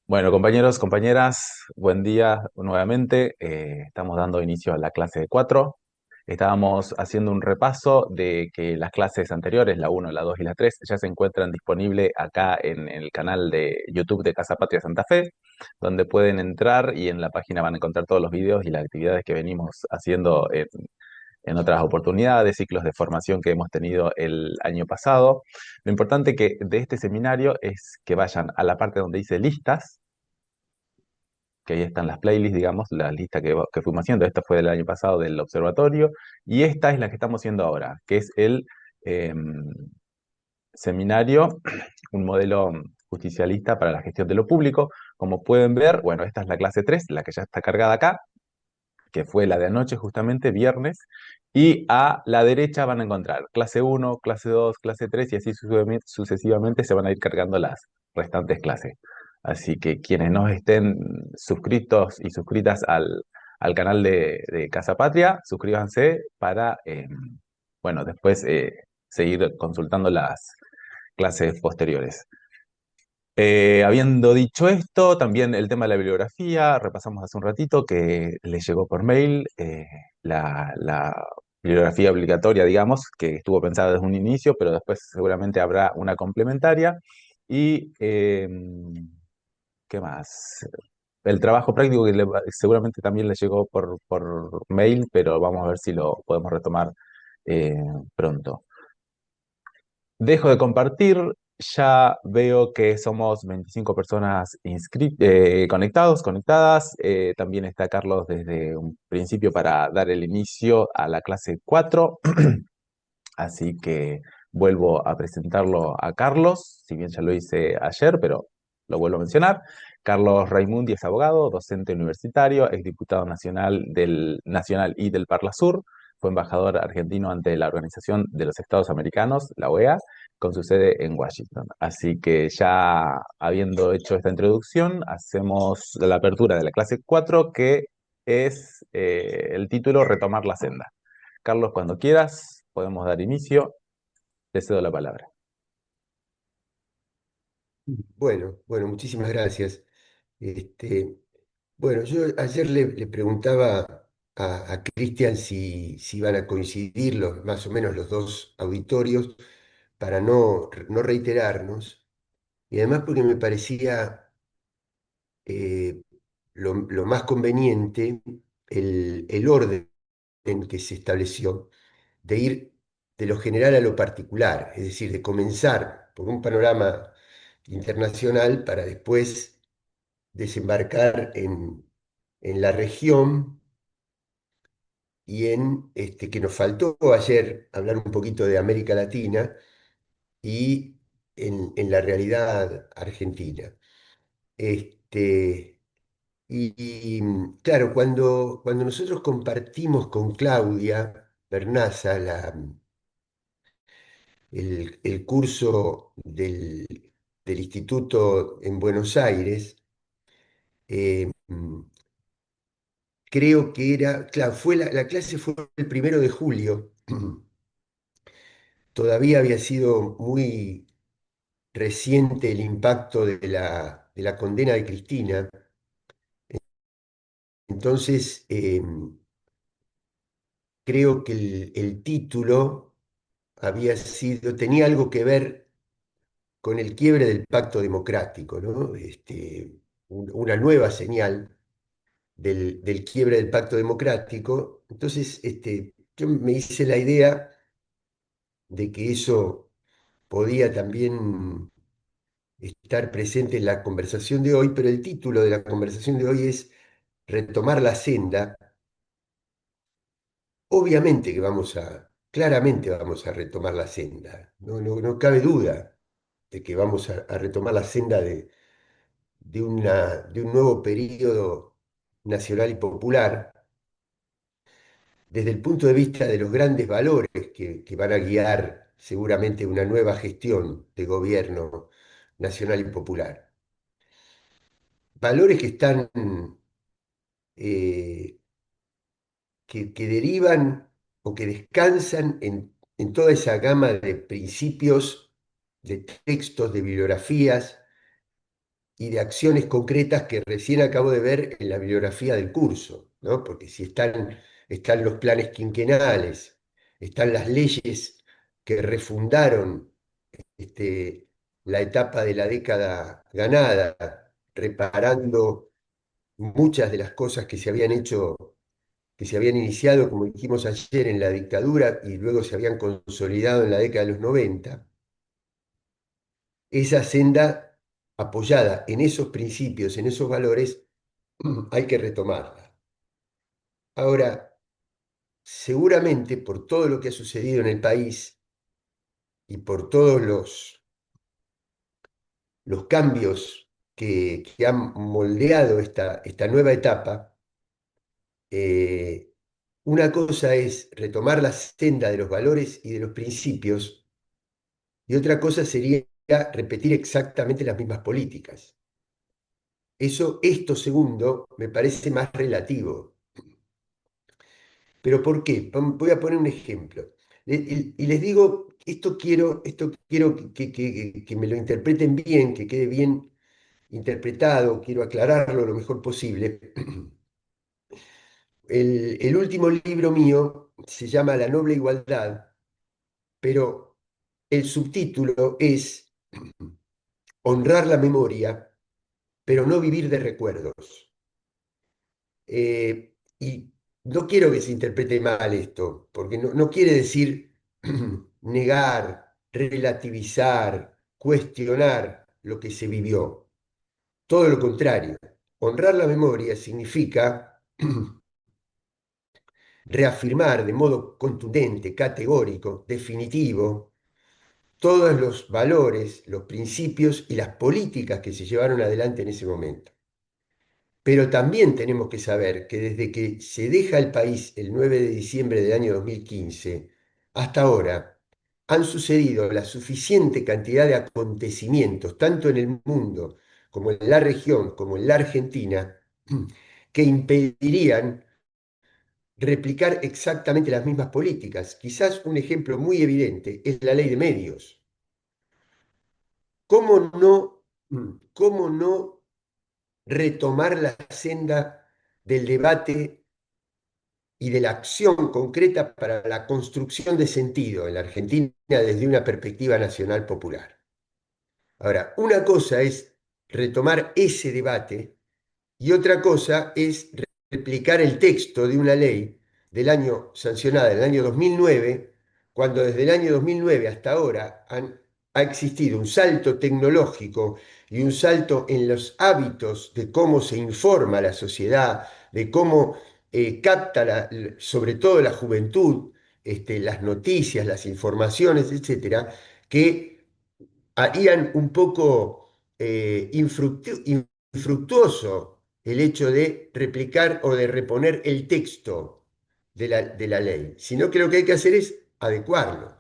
Bueno, compañeros, compañeras, buen día nuevamente. Estamos dando inicio a la clase de 4. Estábamos haciendo un repaso de que las clases anteriores, la uno, la 2 y la 3, ya se encuentran disponibles acá en el canal de YouTube de Casa Patria Santa Fe, donde pueden entrar y en la página van a encontrar todos los videos y las actividades que venimos haciendo en otras oportunidades, ciclos de formación que hemos tenido el año pasado. Lo importante que de este seminario es que vayan a la parte donde dice listas, que ahí están las playlists, digamos, la lista que fuimos haciendo. Esta fue del año pasado del observatorio, y esta es la que estamos haciendo ahora, que es el eh, seminario, un modelo justicialista para la gestión de lo público. Como pueden ver, bueno, esta es la clase 3, la que ya está cargada acá, que fue la de anoche justamente, viernes, y a la derecha van a encontrar clase uno, clase 2, clase 3, y así sucesivamente se van a ir cargando las restantes clases. Así que quienes no estén suscritos y suscritas al canal de Casa Patria, suscríbanse para, bueno, después seguir consultando las clases posteriores. Habiendo dicho esto, también el tema de la bibliografía, repasamos hace un ratito que les llegó por mail la bibliografía obligatoria, digamos, que estuvo pensada desde un inicio, pero después seguramente habrá una complementaria. Y, ¿qué más? El trabajo práctico que seguramente también les llegó por mail, pero vamos a ver si lo podemos retomar eh, pronto. Dejo de compartir, ya veo que somos 25 personas conectados, conectadas. También está Carlos desde un principio para dar el inicio a la clase 4. Así que vuelvo a presentarlo a Carlos, si bien ya lo hice ayer, pero lo vuelvo a mencionar. Carlos Raimundi es abogado, docente universitario, exdiputado nacional y del Parlasur. Fue embajador argentino ante la Organización de los Estados Americanos, la OEA, con su sede en Washington. Así que ya habiendo hecho esta introducción, hacemos la apertura de la clase 4, que es el título Retomar la senda. Carlos, cuando quieras, podemos dar inicio. Te cedo la palabra. Bueno, muchísimas gracias. Este, bueno, yo ayer le preguntaba a Cristian si iban a coincidir más o menos los dos auditorios para no reiterarnos, y además porque me parecía eh, lo más conveniente el orden que se estableció de ir de lo general a lo particular, es decir, de comenzar por un panorama internacional para después desembarcar en la región y que nos faltó ayer hablar un poquito de América Latina y en la realidad argentina. Este, claro, cuando nosotros compartimos con Claudia Bernaza el curso del instituto en Buenos Aires, eh, creo que era, claro, la clase fue el 1 de julio. Todavía había sido muy reciente el impacto de la condena de Cristina. Entonces, creo que el título tenía algo que ver con el quiebre del pacto democrático, ¿no? Una nueva señal del quiebre del pacto democrático. Entonces, yo me hice la idea de que eso podía también estar presente en la conversación de hoy, pero el título de la conversación de hoy es Retomar la senda. Obviamente que claramente vamos a retomar la senda, no cabe duda de que vamos a retomar la senda de un nuevo periodo nacional y popular, desde el punto de vista de los grandes valores que van a guiar seguramente una nueva gestión de gobierno nacional y popular. Valores que están, eh, que derivan o que descansan en toda esa gama de principios, de textos, de bibliografías y de acciones concretas que recién acabo de ver en la bibliografía del curso, ¿no? Porque si están los planes quinquenales, están las leyes que refundaron la etapa de la década ganada, reparando muchas de las cosas que se habían hecho, que se habían iniciado, como dijimos ayer, en la dictadura y luego se habían consolidado en la década de los 90. Esa senda apoyada en esos principios, en esos valores, hay que retomarla. Ahora, seguramente por todo lo que ha sucedido en el país y por todos los cambios que han moldeado esta nueva etapa, una cosa es retomar la senda de los valores y de los principios, y otra cosa sería repetir exactamente las mismas políticas. Esto segundo me parece más relativo. ¿Pero por qué? Voy a poner un ejemplo. Y les digo, esto quiero que me lo interpreten bien, que quede bien interpretado, quiero aclararlo lo mejor posible. El último libro mío se llama La noble igualdad, pero el subtítulo es Honrar la memoria, pero no vivir de recuerdos. Y no quiero que se interprete mal esto, porque no quiere decir negar, relativizar, cuestionar lo que se vivió. Todo lo contrario. Honrar la memoria significa reafirmar de modo contundente, categórico, definitivo, todos los valores, los principios y las políticas que se llevaron adelante en ese momento. Pero también tenemos que saber que desde que se deja el país el 9 de diciembre del año 2015 hasta ahora, han sucedido la suficiente cantidad de acontecimientos, tanto en el mundo como en la región, como en la Argentina, que impedirían replicar exactamente las mismas políticas. Quizás un ejemplo muy evidente es la ley de medios. ¿Cómo no retomar la senda del debate y de la acción concreta para la construcción de sentido en la Argentina desde una perspectiva nacional popular? Ahora, una cosa es retomar ese debate y otra cosa es replicar el texto de una ley del año sancionada, del año 2009, cuando desde el año 2009 hasta ahora ha existido un salto tecnológico y un salto en los hábitos de cómo se informa la sociedad, de cómo capta sobre todo la juventud, las noticias, las informaciones, etcétera, que harían un poco infructuoso el hecho de replicar o de reponer el texto de la ley, sino que lo que hay que hacer es adecuarlo.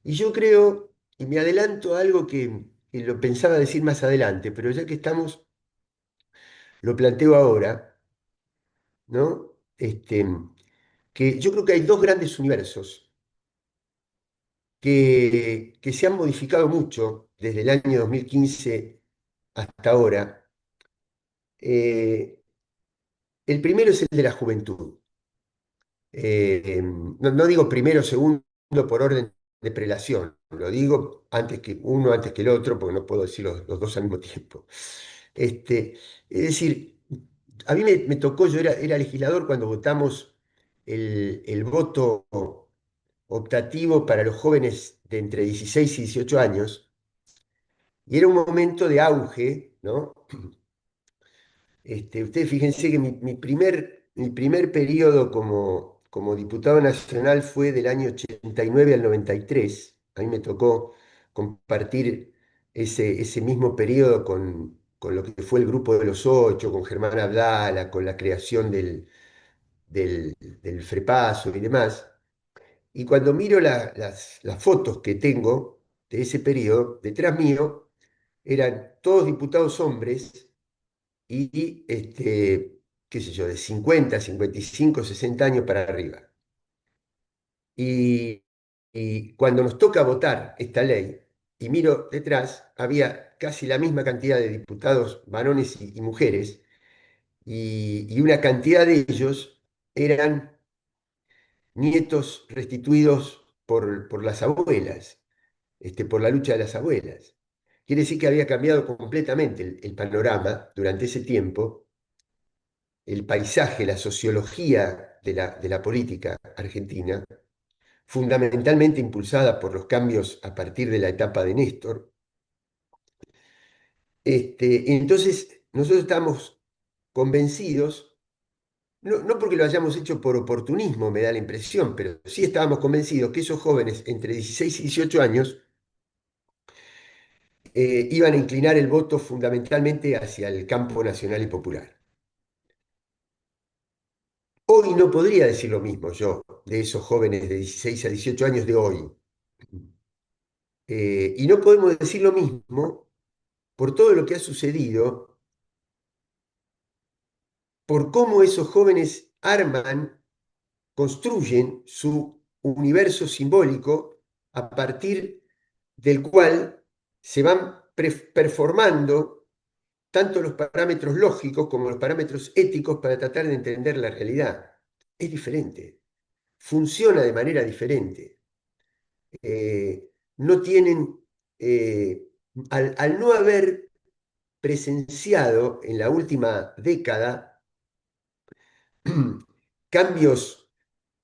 Y yo creo, y me adelanto a algo que lo pensaba decir más adelante, pero ya que estamos, lo planteo ahora, ¿no? Que yo creo que hay dos grandes universos que se han modificado mucho desde el año 2015 hasta ahora. El primero es el de la juventud. No digo primero o segundo por orden de prelación, lo digo antes que uno, antes que el otro, porque no puedo decir los dos al mismo tiempo. Es decir, a mí me tocó, yo era legislador cuando votamos el voto optativo para los jóvenes de entre 16 y 18 años, y era un momento de auge, ¿no? Ustedes fíjense que mi primer periodo como diputado nacional fue del año 89 al 93. A mí me tocó compartir ese mismo periodo con lo que fue el Grupo de los Ocho, con Germán Abdala, con la creación del FREPASO y demás. Y cuando miro las fotos que tengo de ese periodo, detrás mío eran todos diputados hombres y, qué sé yo, de 50, 55, 60 años para arriba. Y, y cuando nos toca votar esta ley, y miro detrás, había casi la misma cantidad de diputados varones y mujeres, y una cantidad de ellos eran nietos restituidos por las abuelas, por la lucha de las abuelas. Quiere decir que había cambiado completamente el panorama durante ese tiempo, el paisaje, la sociología de la política argentina, fundamentalmente impulsada por los cambios a partir de la etapa de Néstor. Entonces, nosotros estamos convencidos, no porque lo hayamos hecho por oportunismo, me da la impresión, pero sí estábamos convencidos que esos jóvenes entre 16 y 18 años iban a inclinar el voto fundamentalmente hacia el campo nacional y popular. Hoy no podría decir lo mismo yo de esos jóvenes de 16 a 18 años de hoy. Y no podemos decir lo mismo por todo lo que ha sucedido, por cómo esos jóvenes arman, construyen su universo simbólico a partir del cual se van performando tanto los parámetros lógicos como los parámetros éticos para tratar de entender la realidad. Es diferente, funciona de manera diferente. No tienen, al no haber presenciado en la última década cambios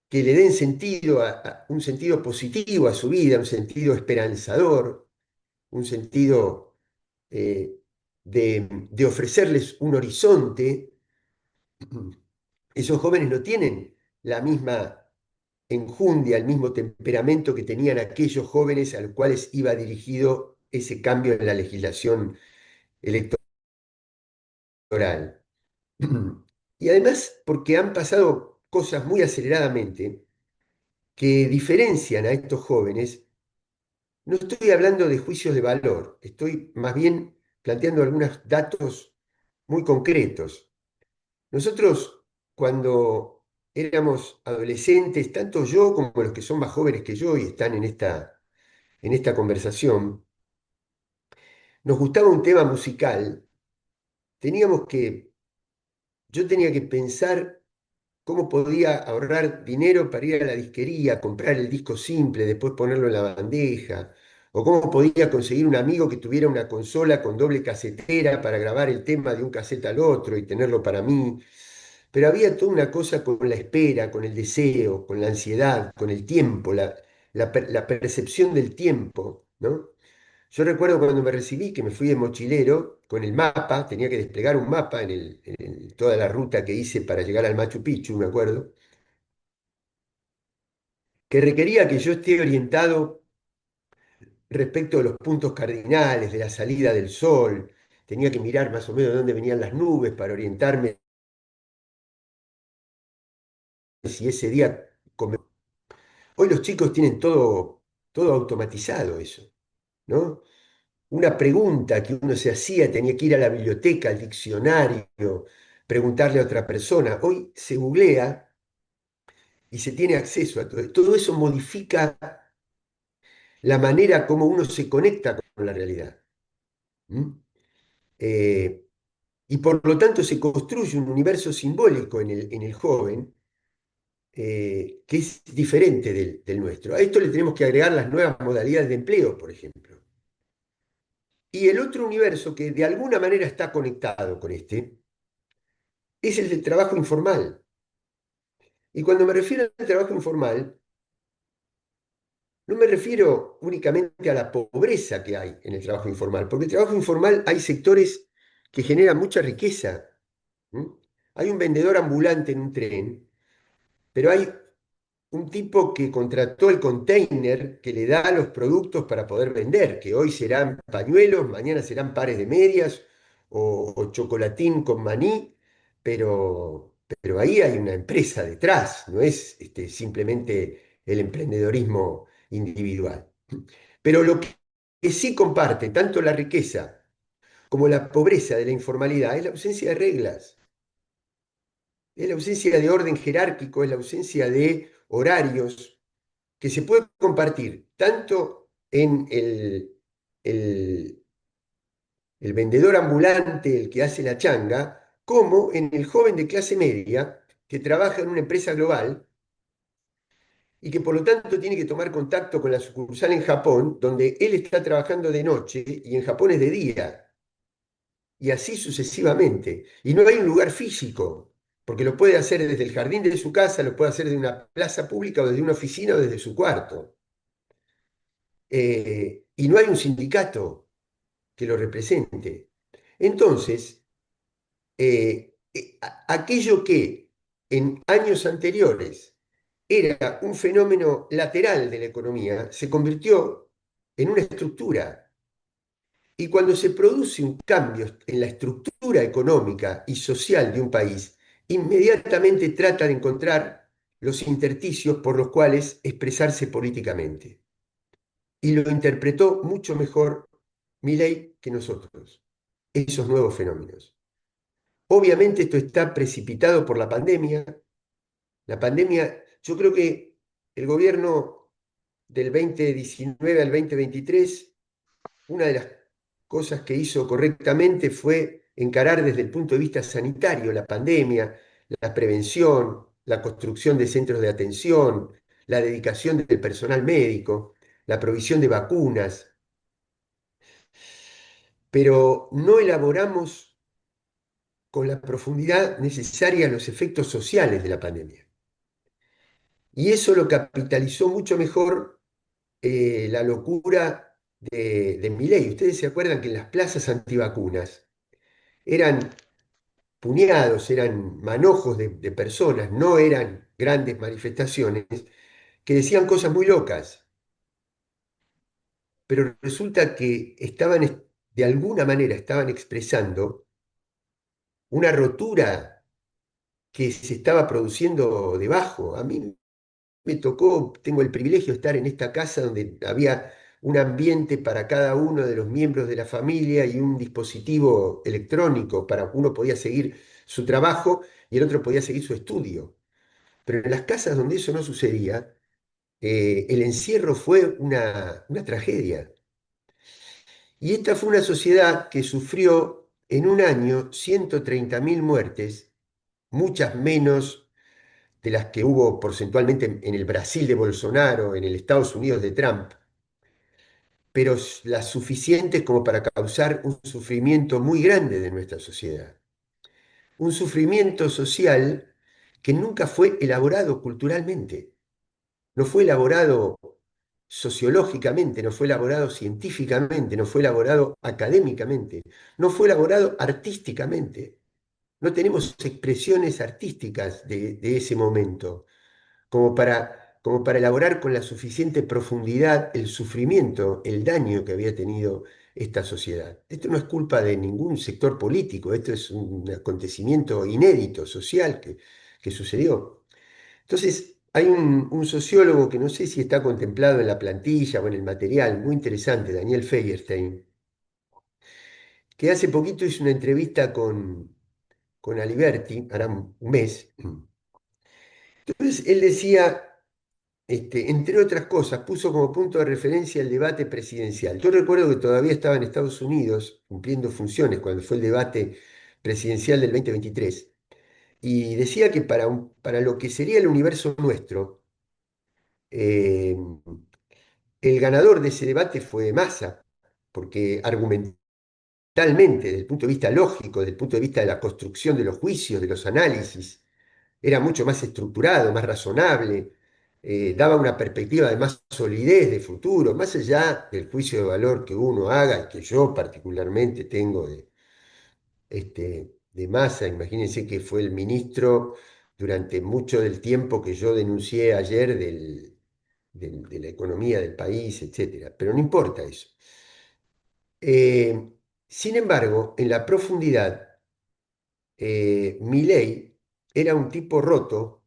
que le den sentido, un sentido positivo a su vida, un sentido esperanzador, un sentido de ofrecerles un horizonte. Esos jóvenes no tienen la misma enjundia, el mismo temperamento que tenían aquellos jóvenes a los cuales iba dirigido ese cambio en la legislación electoral. Y además porque han pasado cosas muy aceleradamente que diferencian a estos jóvenes. No estoy hablando de juicios de valor, estoy más bien planteando algunos datos muy concretos. Nosotros, cuando éramos adolescentes, tanto yo como los que son más jóvenes que yo y están en esta conversación, nos gustaba un tema musical, teníamos que, yo tenía que pensar cómo podía ahorrar dinero para ir a la disquería, comprar el disco simple, después ponerlo en la bandeja, o cómo podía conseguir un amigo que tuviera una consola con doble casetera para grabar el tema de un casete al otro y tenerlo para mí. Pero había toda una cosa con la espera, con el deseo, con la ansiedad, con el tiempo, la percepción del tiempo, ¿no? Yo recuerdo cuando me recibí que me fui de mochilero con el mapa, tenía que desplegar un mapa en toda la ruta que hice para llegar al Machu Picchu, me acuerdo, que requería que yo esté orientado respecto de los puntos cardinales, de la salida del sol, tenía que mirar más o menos de dónde venían las nubes para orientarme si ese día... Hoy los chicos tienen todo automatizado eso, ¿no? Una pregunta que uno se hacía, tenía que ir a la biblioteca, al diccionario, preguntarle a otra persona. Hoy se googlea y se tiene acceso a todo. Todo eso modifica la manera como uno se conecta con la realidad. ¿Mm? Eh, y por lo tanto se construye un universo simbólico en el joven que es diferente del nuestro. A esto le tenemos que agregar las nuevas modalidades de empleo, por ejemplo. Y el otro universo que de alguna manera está conectado con este es el del trabajo informal. Y cuando me refiero al trabajo informal, no me refiero únicamente a la pobreza que hay en el trabajo informal, porque el trabajo informal hay sectores que generan mucha riqueza. ¿Mm? Hay un vendedor ambulante en un tren, pero hay un tipo que contrató el container que le da los productos para poder vender, que hoy serán pañuelos, mañana serán pares de medias o chocolatín con maní, pero ahí hay una empresa detrás, no es simplemente el emprendedorismo individual. Pero lo que sí comparte tanto la riqueza como la pobreza de la informalidad es la ausencia de reglas, es la ausencia de orden jerárquico, es la ausencia de horarios que se puede compartir tanto en el el, el vendedor ambulante, el que hace la changa, como en el joven de clase media que trabaja en una empresa global y que por lo tanto tiene que tomar contacto con la sucursal en Japón, donde él está trabajando de noche y en Japón es de día, y así sucesivamente. Y no hay un lugar físico, porque lo puede hacer desde el jardín de su casa, lo puede hacer desde una plaza pública o desde una oficina o desde su cuarto. Y no hay un sindicato que lo represente. Entonces, aquello que en años anteriores era un fenómeno lateral de la economía, se convirtió en una estructura. Y cuando se produce un cambio en la estructura económica y social de un país, inmediatamente trata de encontrar los intersticios por los cuales expresarse políticamente. Y lo interpretó mucho mejor Milei que nosotros, esos nuevos fenómenos. Obviamente esto está precipitado por la pandemia. La pandemia, yo creo que el gobierno del 2019 al 2023, una de las cosas que hizo correctamente fue encarar desde el punto de vista sanitario la pandemia, la prevención, la construcción de centros de atención, la dedicación del personal médico, la provisión de vacunas, pero no elaboramos con la profundidad necesaria los efectos sociales de la pandemia. Y eso lo capitalizó mucho mejor la locura de Milei. Ustedes se acuerdan que en las plazas antivacunas eran puñados, eran manojos de personas, no eran grandes manifestaciones, que decían cosas muy locas, pero resulta que estaban, de alguna manera, estaban expresando una rotura que se estaba produciendo debajo. A mí me tocó, tengo el privilegio de estar en esta casa donde había un ambiente para cada uno de los miembros de la familia y un dispositivo electrónico para uno podía seguir su trabajo y el otro podía seguir su estudio. Pero en las casas donde eso no sucedía, el encierro fue una tragedia. Y esta fue una sociedad que sufrió en un año 130.000 muertes, muchas menos de las que hubo porcentualmente en el Brasil de Bolsonaro, en el Estados Unidos de Trump, pero las suficientes como para causar un sufrimiento muy grande de nuestra sociedad. Un sufrimiento social que nunca fue elaborado culturalmente, no fue elaborado sociológicamente, no fue elaborado científicamente, no fue elaborado académicamente, no fue elaborado artísticamente. No tenemos expresiones artísticas de ese momento como para elaborar con la suficiente profundidad el sufrimiento, el daño que había tenido esta sociedad. Esto no es culpa de ningún sector político, esto es un acontecimiento inédito, social, que sucedió. Entonces, hay un sociólogo que no sé si está contemplado en la plantilla o en el material, muy interesante, Daniel Feierstein, que hace poquito hizo una entrevista con Aliberti, hará un mes. Entonces, él decía, entre otras cosas, puso como punto de referencia el debate presidencial. Yo recuerdo que todavía estaba en Estados Unidos cumpliendo funciones cuando fue el debate presidencial del 2023 y decía que para lo que sería el universo nuestro, eh, el ganador de ese debate fue Massa, porque argumentalmente, desde el punto de vista lógico, desde el punto de vista de la construcción de los juicios, de los análisis, era mucho más estructurado, más razonable, daba una perspectiva de más solidez de futuro, más allá del juicio de valor que uno haga, y que yo particularmente tengo de Massa. Imagínense que fue el ministro durante mucho del tiempo que yo denuncié ayer de la economía del país, etcétera. Pero no importa eso. Sin embargo, en la profundidad, Milei era un tipo roto,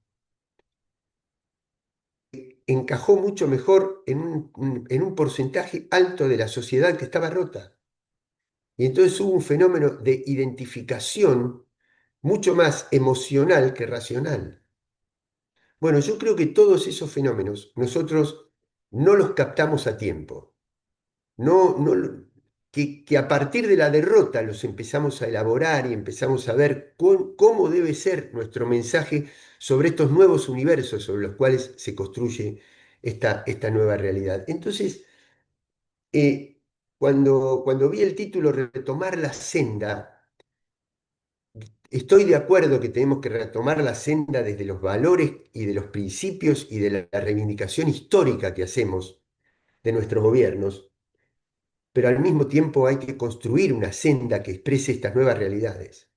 encajó mucho mejor en un porcentaje alto de la sociedad que estaba rota. Y entonces hubo un fenómeno de identificación mucho más emocional que racional. Bueno, yo creo que todos esos fenómenos nosotros no los captamos a tiempo. que a partir de la derrota los empezamos a elaborar y empezamos a ver cómo debe ser nuestro mensaje sobre estos nuevos universos sobre los cuales se construye esta nueva realidad. Entonces, cuando vi el título Retomar la senda, estoy de acuerdo que tenemos que retomar la senda desde los valores y de los principios y de la reivindicación histórica que hacemos de nuestros gobiernos, pero al mismo tiempo hay que construir una senda que exprese estas nuevas realidades.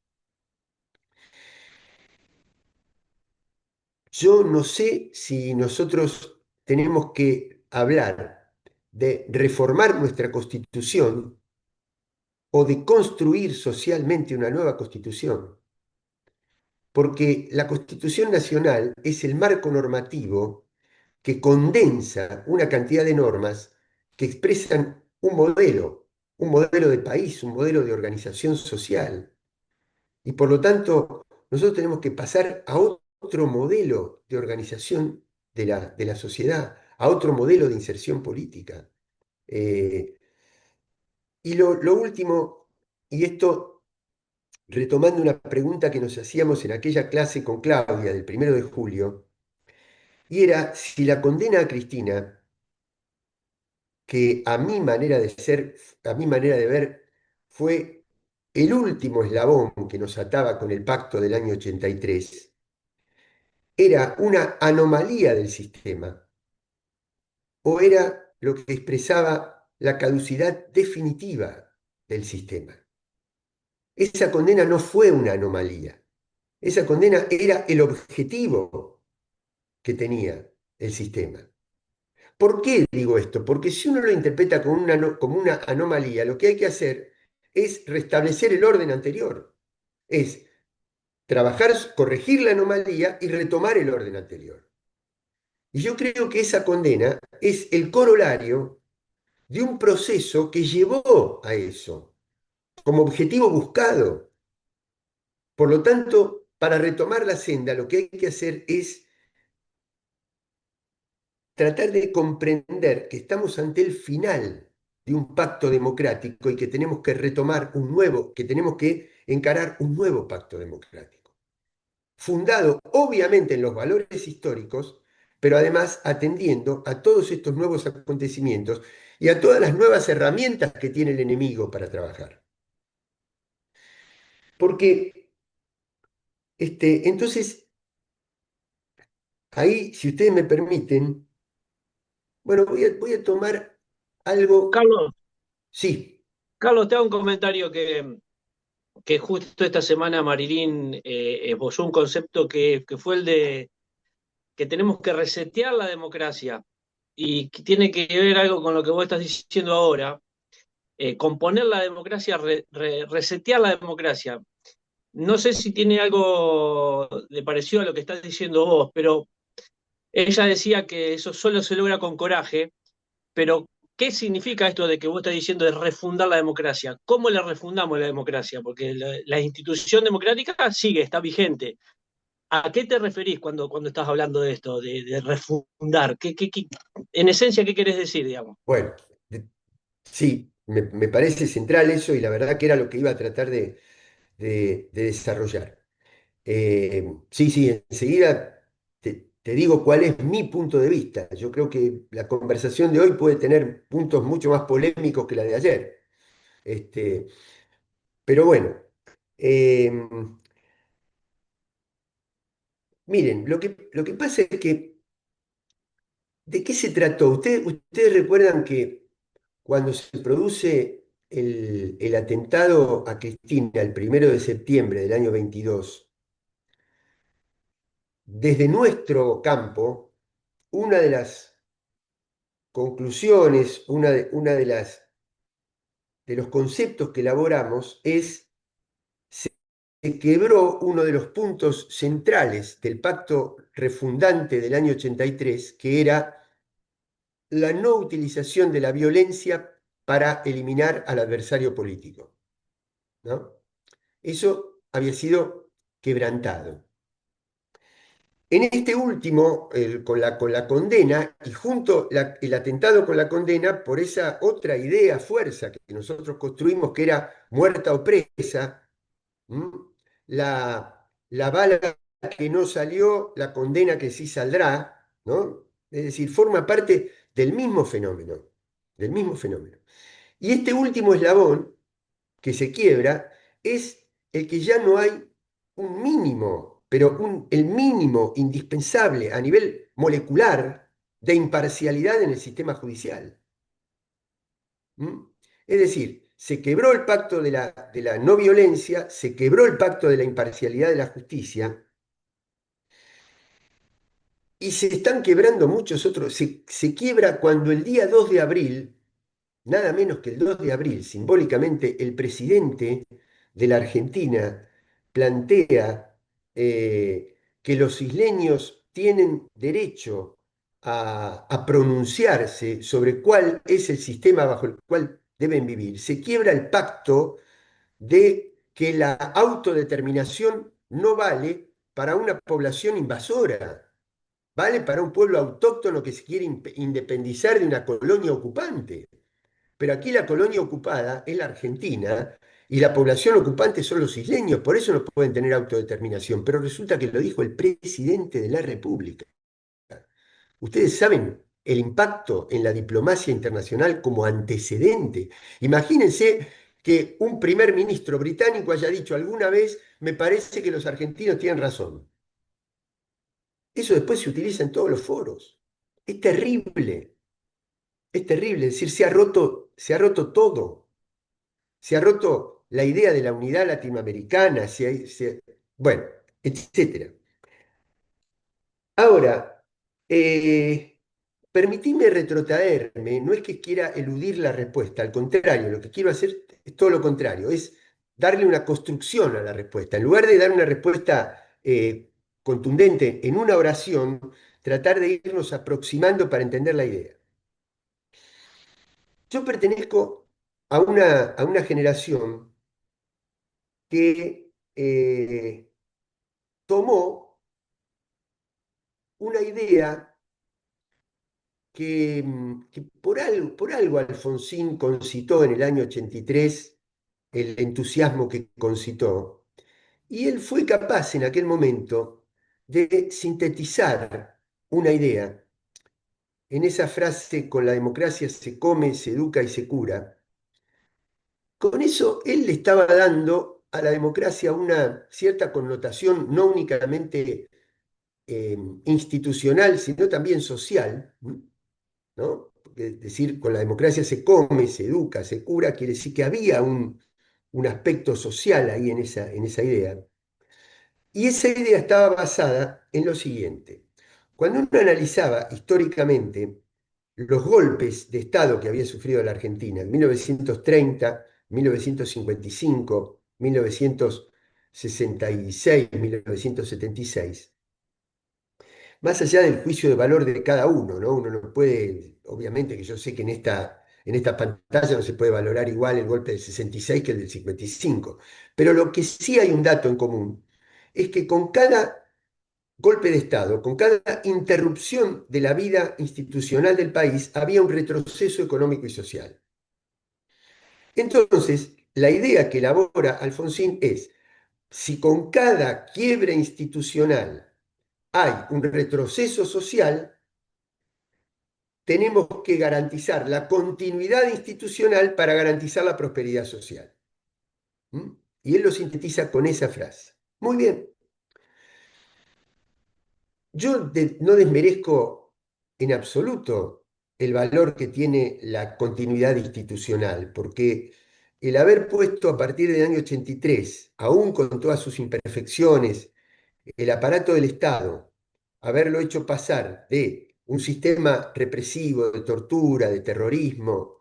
Yo no sé si nosotros tenemos que hablar de reformar nuestra constitución o de construir socialmente una nueva constitución, porque la Constitución Nacional es el marco normativo que condensa una cantidad de normas que expresan un modelo de país, un modelo de organización social. Y por lo tanto, nosotros tenemos que pasar a otro modelo de organización de la sociedad, a otro modelo de inserción política. Eh, y lo último, y esto retomando una pregunta que nos hacíamos en aquella clase con Claudia del 1 de julio, y era si la condena a Cristina, que a mi manera de ser, a mi manera de ver, fue el último eslabón que nos ataba con el pacto del año 83, era una anomalía del sistema o era lo que expresaba la caducidad definitiva del sistema. Esa condena no fue una anomalía, esa condena era el objetivo que tenía el sistema. ¿Por qué digo esto? Porque si uno lo interpreta como una anomalía, lo que hay que hacer es restablecer el orden anterior, es trabajar, corregir la anomalía y retomar el orden anterior. Y yo creo que esa condena es el corolario de un proceso que llevó a eso, como objetivo buscado. Por lo tanto, para retomar la senda, lo que hay que hacer es tratar de comprender que estamos ante el final de un pacto democrático y que tenemos que retomar un nuevo, que tenemos que encarar un nuevo pacto democrático, fundado obviamente en los valores históricos, pero además atendiendo a todos estos nuevos acontecimientos y a todas las nuevas herramientas que tiene el enemigo para trabajar. Porque entonces, ahí, si ustedes me permiten, bueno, voy a tomar algo, Carlos, sí, Carlos, te hago un comentario que justo esta semana Marilyn esbozó un concepto que fue el de que tenemos que resetear la democracia y que tiene que ver algo con lo que vos estás diciendo ahora, componer la democracia, resetear la democracia. No sé si tiene algo de parecido a lo que estás diciendo vos, pero ella decía que eso solo se logra con coraje. Pero, ¿qué significa esto de que vos estás diciendo de refundar la democracia? ¿Cómo le refundamos la democracia? Porque la institución democrática sigue, está vigente. ¿A qué te referís cuando estás hablando de esto, de refundar? En esencia, ¿qué querés decir, digamos? bueno, sí, me parece central eso y la verdad que era lo que iba a tratar de desarrollar. Sí, sí, enseguida te digo cuál es mi punto de vista. Yo creo que la conversación de hoy puede tener puntos mucho más polémicos que la de ayer. Este, pero bueno, eh, miren, lo que pasa es que, ¿de qué se trató? Ustedes recuerdan que cuando se produce el atentado a Cristina el 1 de septiembre del año 22, desde nuestro campo, una de las conclusiones, una de los conceptos que elaboramos es, se quebró uno de los puntos centrales del pacto refundante del año 83, que era la no utilización de la violencia para eliminar al adversario político, ¿no? Eso había sido quebrantado. En este último, con la condena, y junto el atentado con la condena, por esa otra idea, fuerza que nosotros construimos, que era muerta o presa, ¿m? La bala que no salió, la condena que sí saldrá, ¿no? Es decir, forma parte del mismo fenómeno, del mismo fenómeno. Y este último eslabón que se quiebra es el que ya no hay un mínimo, pero el mínimo indispensable a nivel molecular de imparcialidad en el sistema judicial. ¿Mm? Es decir, se quebró el pacto de la no violencia, se quebró el pacto de la imparcialidad de la justicia y se están quebrando muchos otros. Se quiebra cuando el día 2 de abril, nada menos que el 2 de abril, simbólicamente, el presidente de la Argentina plantea que los isleños tienen derecho a pronunciarse sobre cuál es el sistema bajo el cual deben vivir. Se quiebra el pacto de que la autodeterminación no vale para una población invasora, vale para un pueblo autóctono que se quiere independizar de una colonia ocupante. Pero aquí la colonia ocupada es la Argentina y la población ocupante son los isleños, por eso no pueden tener autodeterminación. Pero resulta que lo dijo el presidente de la República. Ustedes saben el impacto en la diplomacia internacional como antecedente. Imagínense que un primer ministro británico haya dicho alguna vez, me parece que los argentinos tienen razón. Eso después se utiliza en todos los foros. Es terrible, es terrible. Es decir, se ha roto todo. Se ha roto la idea de la unidad latinoamericana, bueno, etcétera. Ahora, permitidme retrotraerme, no es que quiera eludir la respuesta, al contrario, lo que quiero hacer es todo lo contrario, es darle una construcción a la respuesta. En lugar de dar una respuesta contundente en una oración, tratar de irnos aproximando para entender la idea. Yo pertenezco a una generación que tomó una idea que por algo Alfonsín concitó en el año 83, el entusiasmo que concitó, y él fue capaz en aquel momento de sintetizar una idea en esa frase: con la democracia se come, se educa y se cura. Con eso él le estaba dando a la democracia una cierta connotación no únicamente institucional, sino también social, ¿no? Es decir, con la democracia se come, se educa, se cura, quiere decir que había un aspecto social ahí en esa idea. Y esa idea estaba basada en lo siguiente. Cuando uno analizaba históricamente los golpes de Estado que había sufrido la Argentina en 1930, 1955, 1966, 1976, más allá del juicio de valor de cada uno, ¿no? Uno no puede, obviamente que yo sé que en esta pantalla no se puede valorar igual el golpe del 66 que el del 55, pero lo que sí hay un dato en común es que con cada golpe de Estado, con cada interrupción de la vida institucional del país, había un retroceso económico y social. Entonces, la idea que elabora Alfonsín es: si con cada quiebra institucional hay un retroceso social, tenemos que garantizar la continuidad institucional para garantizar la prosperidad social. ¿Mm? Y él lo sintetiza con esa frase. Muy bien. Yo no desmerezco en absoluto el valor que tiene la continuidad institucional, porque el haber puesto a partir del año 83, aún con todas sus imperfecciones, el aparato del Estado, haberlo hecho pasar de un sistema represivo, de tortura, de terrorismo,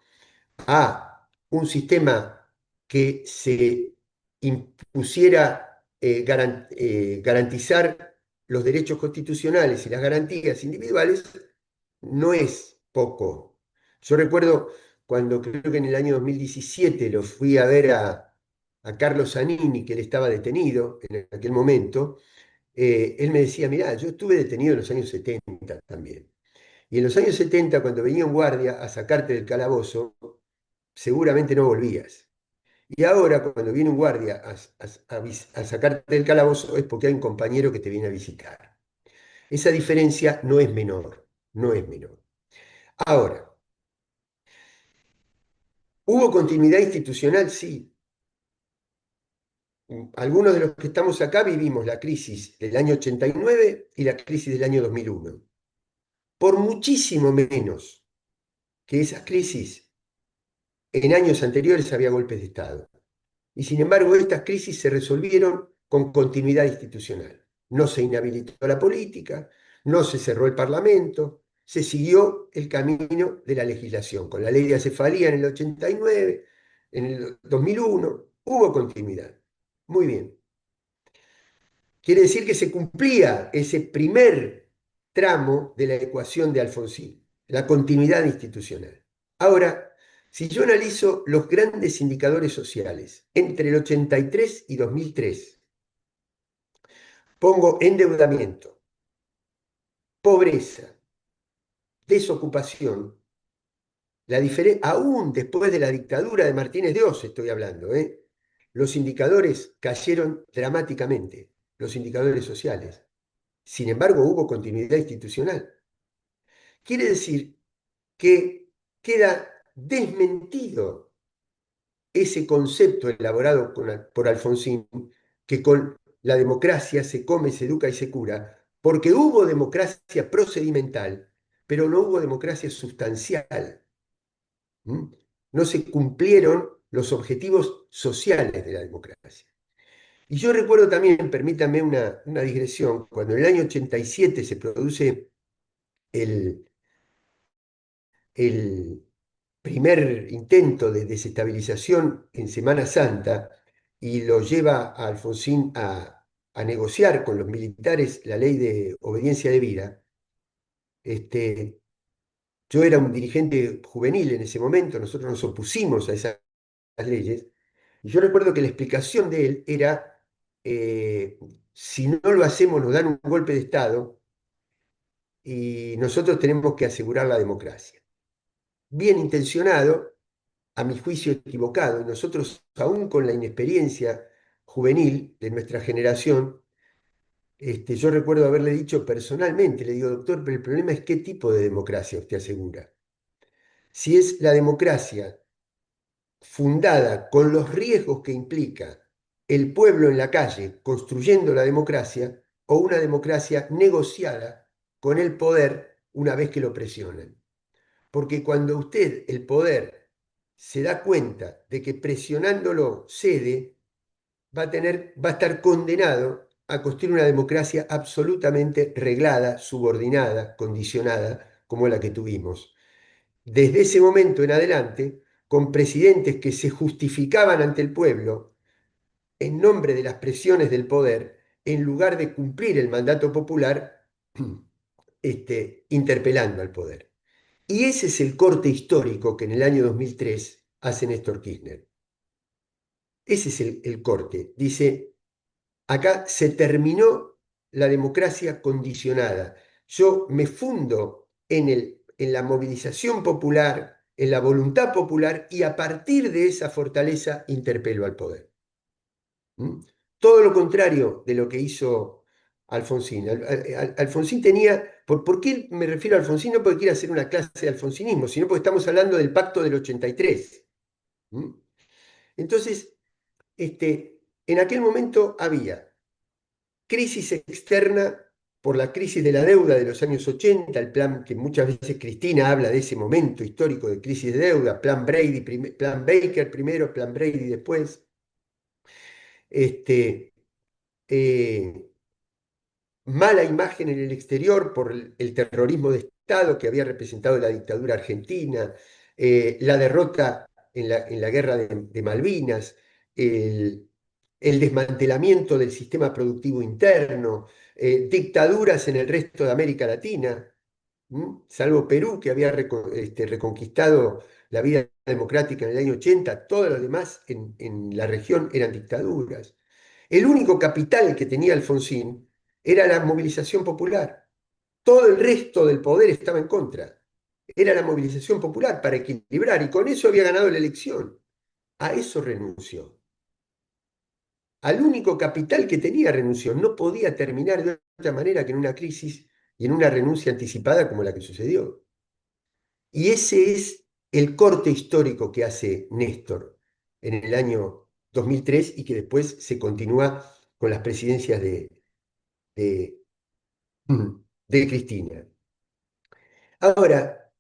a un sistema que se impusiera garantizar los derechos constitucionales y las garantías individuales, no es poco. Yo recuerdo cuando, creo que en el año 2017, lo fui a ver a Carlos Zanini, que él estaba detenido en aquel momento, él me decía, mirá, yo estuve detenido en los años 70 también. Y en los años 70, cuando venía un guardia a sacarte del calabozo, seguramente no volvías. Y ahora, cuando viene un guardia a sacarte del calabozo, es porque hay un compañero que te viene a visitar. Esa diferencia no es menor, no es menor. Ahora, ¿hubo continuidad institucional? Sí. Algunos de los que estamos acá vivimos la crisis del año 89 y la crisis del año 2001. Por muchísimo menos que esas crisis, en años anteriores había golpes de Estado. Y sin embargo, estas crisis se resolvieron con continuidad institucional. No se inhabilitó la política, no se cerró el Parlamento, se siguió el camino de la legislación. Con la ley de acefalía en el 89, en el 2001, hubo continuidad. Muy bien. Quiere decir que se cumplía ese primer tramo de la ecuación de Alfonsín, la continuidad institucional. Ahora, si yo analizo los grandes indicadores sociales entre el 83 y 2003, pongo endeudamiento, pobreza, desocupación, aún después de la dictadura de Martínez de Oz estoy hablando, los indicadores cayeron dramáticamente, los indicadores sociales. Sin embargo, hubo continuidad institucional. Quiere decir que queda desmentido ese concepto elaborado por Alfonsín, que con la democracia se come, se educa y se cura, porque hubo democracia procedimental, pero no hubo democracia sustancial. ¿Mm? No se cumplieron los objetivos sociales de la democracia. Y yo recuerdo también, permítanme una digresión, cuando en el año 87 se produce el, el primer intento de desestabilización en Semana Santa y lo lleva a Alfonsín a negociar con los militares la ley de obediencia debida. Yo era un dirigente juvenil en ese momento, nosotros nos opusimos a esas leyes, y yo recuerdo que la explicación de él era, si no lo hacemos nos dan un golpe de Estado y nosotros tenemos que asegurar la democracia. Bien intencionado, a mi juicio equivocado, y nosotros aún con la inexperiencia juvenil de nuestra generación, yo recuerdo haberle dicho personalmente, le digo, doctor, pero el problema es qué tipo de democracia usted asegura. Si es la democracia fundada con los riesgos que implica el pueblo en la calle construyendo la democracia, o una democracia negociada con el poder una vez que lo presionan. Porque cuando usted, el poder, se da cuenta de que presionándolo cede, va a estar condenado a construir una democracia absolutamente reglada, subordinada, condicionada, como la que tuvimos. Desde ese momento en adelante, con presidentes que se justificaban ante el pueblo en nombre de las presiones del poder, en lugar de cumplir el mandato popular, interpelando al poder. Y ese es el corte histórico que en el año 2003 hace Néstor Kirchner. Ese es el corte. Dice, acá se terminó la democracia condicionada. Yo me fundo en la movilización popular, en la voluntad popular, y a partir de esa fortaleza interpelo al poder. ¿Mm? Todo lo contrario de lo que hizo Alfonsín. Alfonsín tenía, ¿por qué me refiero a Alfonsín? No porque quiera hacer una clase de alfonsinismo, sino porque estamos hablando del pacto del 83. ¿Mm? Entonces, en aquel momento había crisis externa por la crisis de la deuda de los años 80, el plan que muchas veces Cristina habla de ese momento histórico de crisis de deuda, plan Brady, plan Baker primero, plan Brady después. Este, eh, Mala imagen en el exterior por el terrorismo de Estado que había representado la dictadura argentina, la derrota en la guerra de Malvinas, el, el desmantelamiento del sistema productivo interno, dictaduras en el resto de América Latina, salvo Perú, que había reconquistado la vida democrática en el año 80, todos los demás en la región eran dictaduras. El único capital que tenía Alfonsín era la movilización popular. Todo el resto del poder estaba en contra. Era la movilización popular para equilibrar y con eso había ganado la elección. A eso renunció. Al único capital que tenía renunció. No podía terminar de otra manera que en una crisis y en una renuncia anticipada como la que sucedió. Y ese es el corte histórico que hace Néstor en el año 2003 y que después se continúa con las presidencias de, de Cristina. Ahora,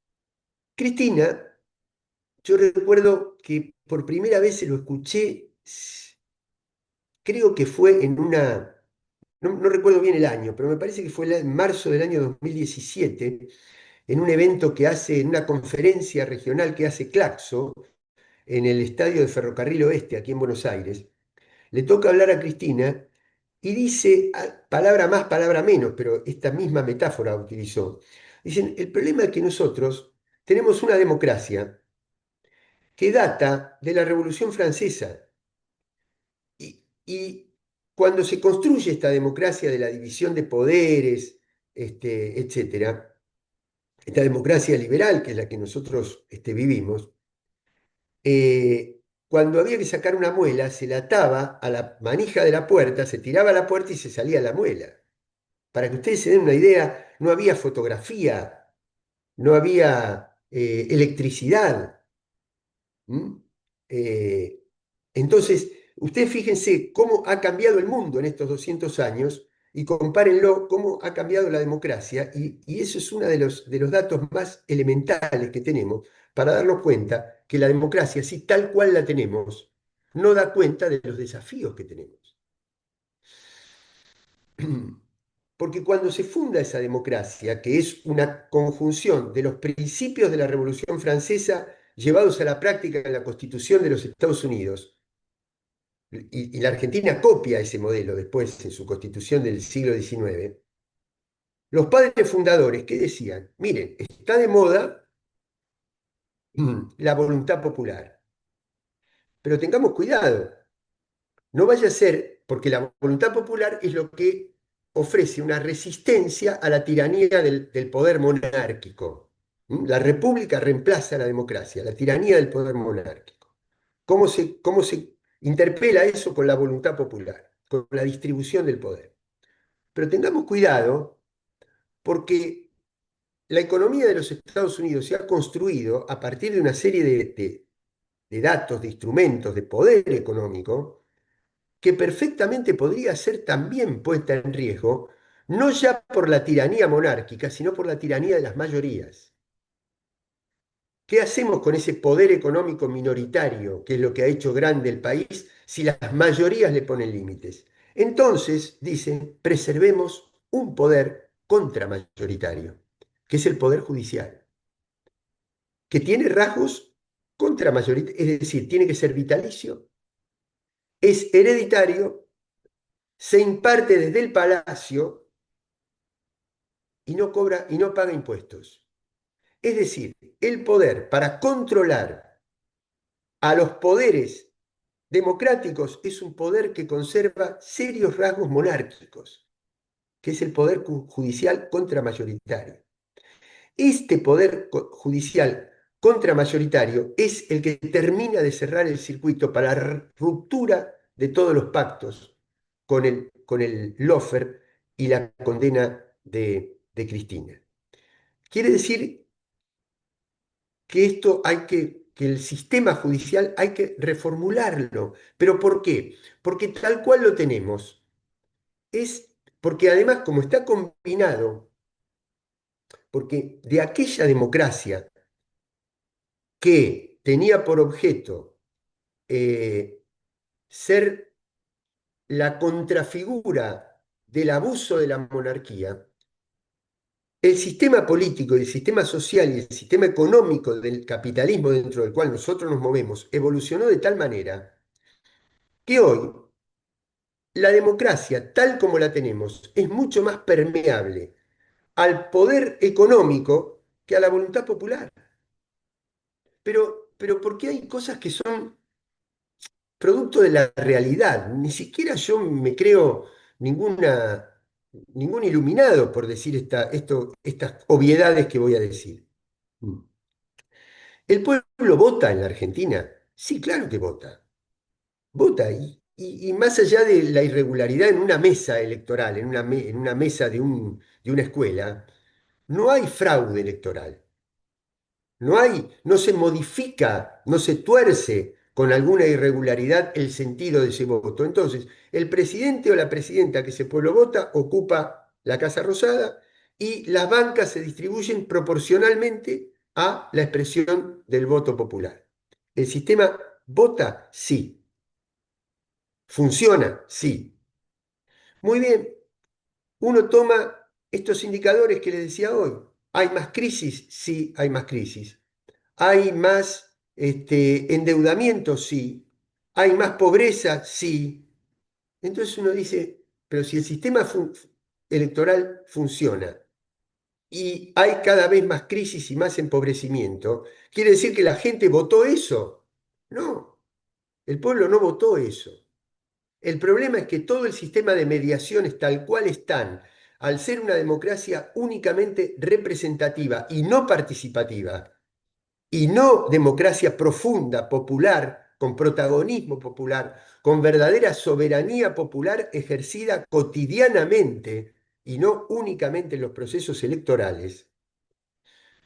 Cristina, yo recuerdo que por primera vez se lo escuché, creo que fue en una, no recuerdo bien el año, pero me parece que fue en marzo del año 2017, en un evento que hace, en una conferencia regional que hace Claxo, en el estadio de Ferrocarril Oeste, aquí en Buenos Aires. Le toca hablar a Cristina y dice, palabra más, palabra menos, pero esta misma metáfora utilizó. Dicen, el problema es que nosotros tenemos una democracia que data de la Revolución Francesa. Y cuando se construye esta democracia de la división de poderes, etcétera, esta democracia liberal, que es la que nosotros vivimos, cuando había que sacar una muela, se la ataba a la manija de la puerta, se tiraba a la puerta y se salía la muela. Para que ustedes se den una idea, no había fotografía, no había electricidad. ¿Mm? Eh, entonces, ustedes fíjense cómo ha cambiado el mundo en estos 200 años y compárenlo cómo ha cambiado la democracia y eso es uno de los datos más elementales que tenemos para darnos cuenta que la democracia, así tal cual la tenemos, no da cuenta de los desafíos que tenemos. Porque cuando se funda esa democracia, que es una conjunción de los principios de la Revolución Francesa llevados a la práctica en la Constitución de los Estados Unidos, y la Argentina copia ese modelo después en su Constitución del siglo XIX, los padres fundadores que decían, miren, está de moda la voluntad popular, pero tengamos cuidado, no vaya a ser, porque la voluntad popular es lo que ofrece una resistencia a la tiranía del poder monárquico. La república reemplaza a la democracia, la tiranía del poder monárquico. Cómo se interpela eso con la voluntad popular, con la distribución del poder? Pero tengamos cuidado porque la economía de los Estados Unidos se ha construido a partir de una serie de datos, de instrumentos, de poder económico que perfectamente podría ser también puesta en riesgo, no ya por la tiranía monárquica, sino por la tiranía de las mayorías. ¿Qué hacemos con ese poder económico minoritario, que es lo que ha hecho grande el país, si las mayorías le ponen límites? Entonces, dicen, preservemos un poder contramayoritario, que es el poder judicial, que tiene rasgos contramayoritarios, es decir, tiene que ser vitalicio, es hereditario, se imparte desde el palacio y no cobra y no paga impuestos. Es decir, el poder para controlar a los poderes democráticos es un poder que conserva serios rasgos monárquicos, que es el poder judicial contramayoritario. Este poder judicial contramayoritario es el que termina de cerrar el circuito para la ruptura de todos los pactos con el lawfare y la condena de Cristina. Quiere decir que esto que el sistema judicial hay que reformularlo. ¿Pero por qué? Porque tal cual lo tenemos, es porque además como está combinado, porque de aquella democracia que tenía por objeto ser la contrafigura del abuso de la monarquía, el sistema político, el sistema social y el sistema económico del capitalismo dentro del cual nosotros nos movemos evolucionó de tal manera que hoy la democracia, tal como la tenemos, es mucho más permeable al poder económico que a la voluntad popular. Pero ¿por qué hay cosas que son producto de la realidad? Ni siquiera yo me creo ninguna. ningún iluminado por decir estas obviedades que voy a decir. Mm. ¿El pueblo vota en la Argentina? Sí, claro que vota. Vota. Y más allá de la irregularidad en una mesa electoral, en una mesa de una escuela, no hay fraude electoral. No se modifica, no se tuerce con alguna irregularidad el sentido de ese voto. Entonces, el presidente o la presidenta que ese pueblo vota ocupa la Casa Rosada y las bancas se distribuyen proporcionalmente a la expresión del voto popular. ¿El sistema vota? Sí. ¿Funciona? Sí. Muy bien, uno toma estos indicadores que le decía hoy. ¿Hay más crisis? Sí, hay más crisis. ¿Hay más endeudamiento? Sí. ¿Hay más pobreza? Sí. Entonces uno dice, pero si el sistema electoral funciona y hay cada vez más crisis y más empobrecimiento, ¿quiere decir que la gente votó eso? No, el pueblo no votó eso. El problema es que todo el sistema de mediaciones tal cual están, al ser una democracia únicamente representativa y no participativa, y no democracia profunda, popular, con protagonismo popular, con verdadera soberanía popular ejercida cotidianamente y no únicamente en los procesos electorales,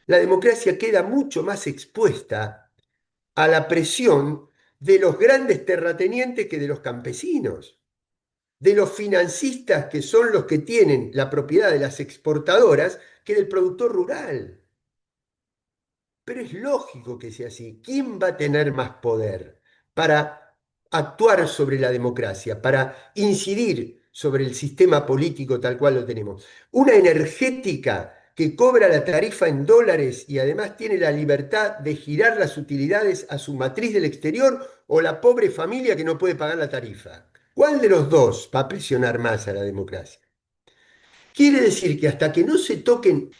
la democracia queda mucho más expuesta a la presión de los grandes terratenientes que de los campesinos, de los financistas que son los que tienen la propiedad de las exportadoras que del productor rural. Pero es lógico que sea así. ¿Quién va a tener más poder para actuar sobre la democracia, para incidir sobre el sistema político tal cual lo tenemos? Una energética que cobra la tarifa en dólares y además tiene la libertad de girar las utilidades a su matriz del exterior, o la pobre familia que no puede pagar la tarifa. ¿Cuál de los dos va a presionar más a la democracia? Quiere decir que hasta que no se toquen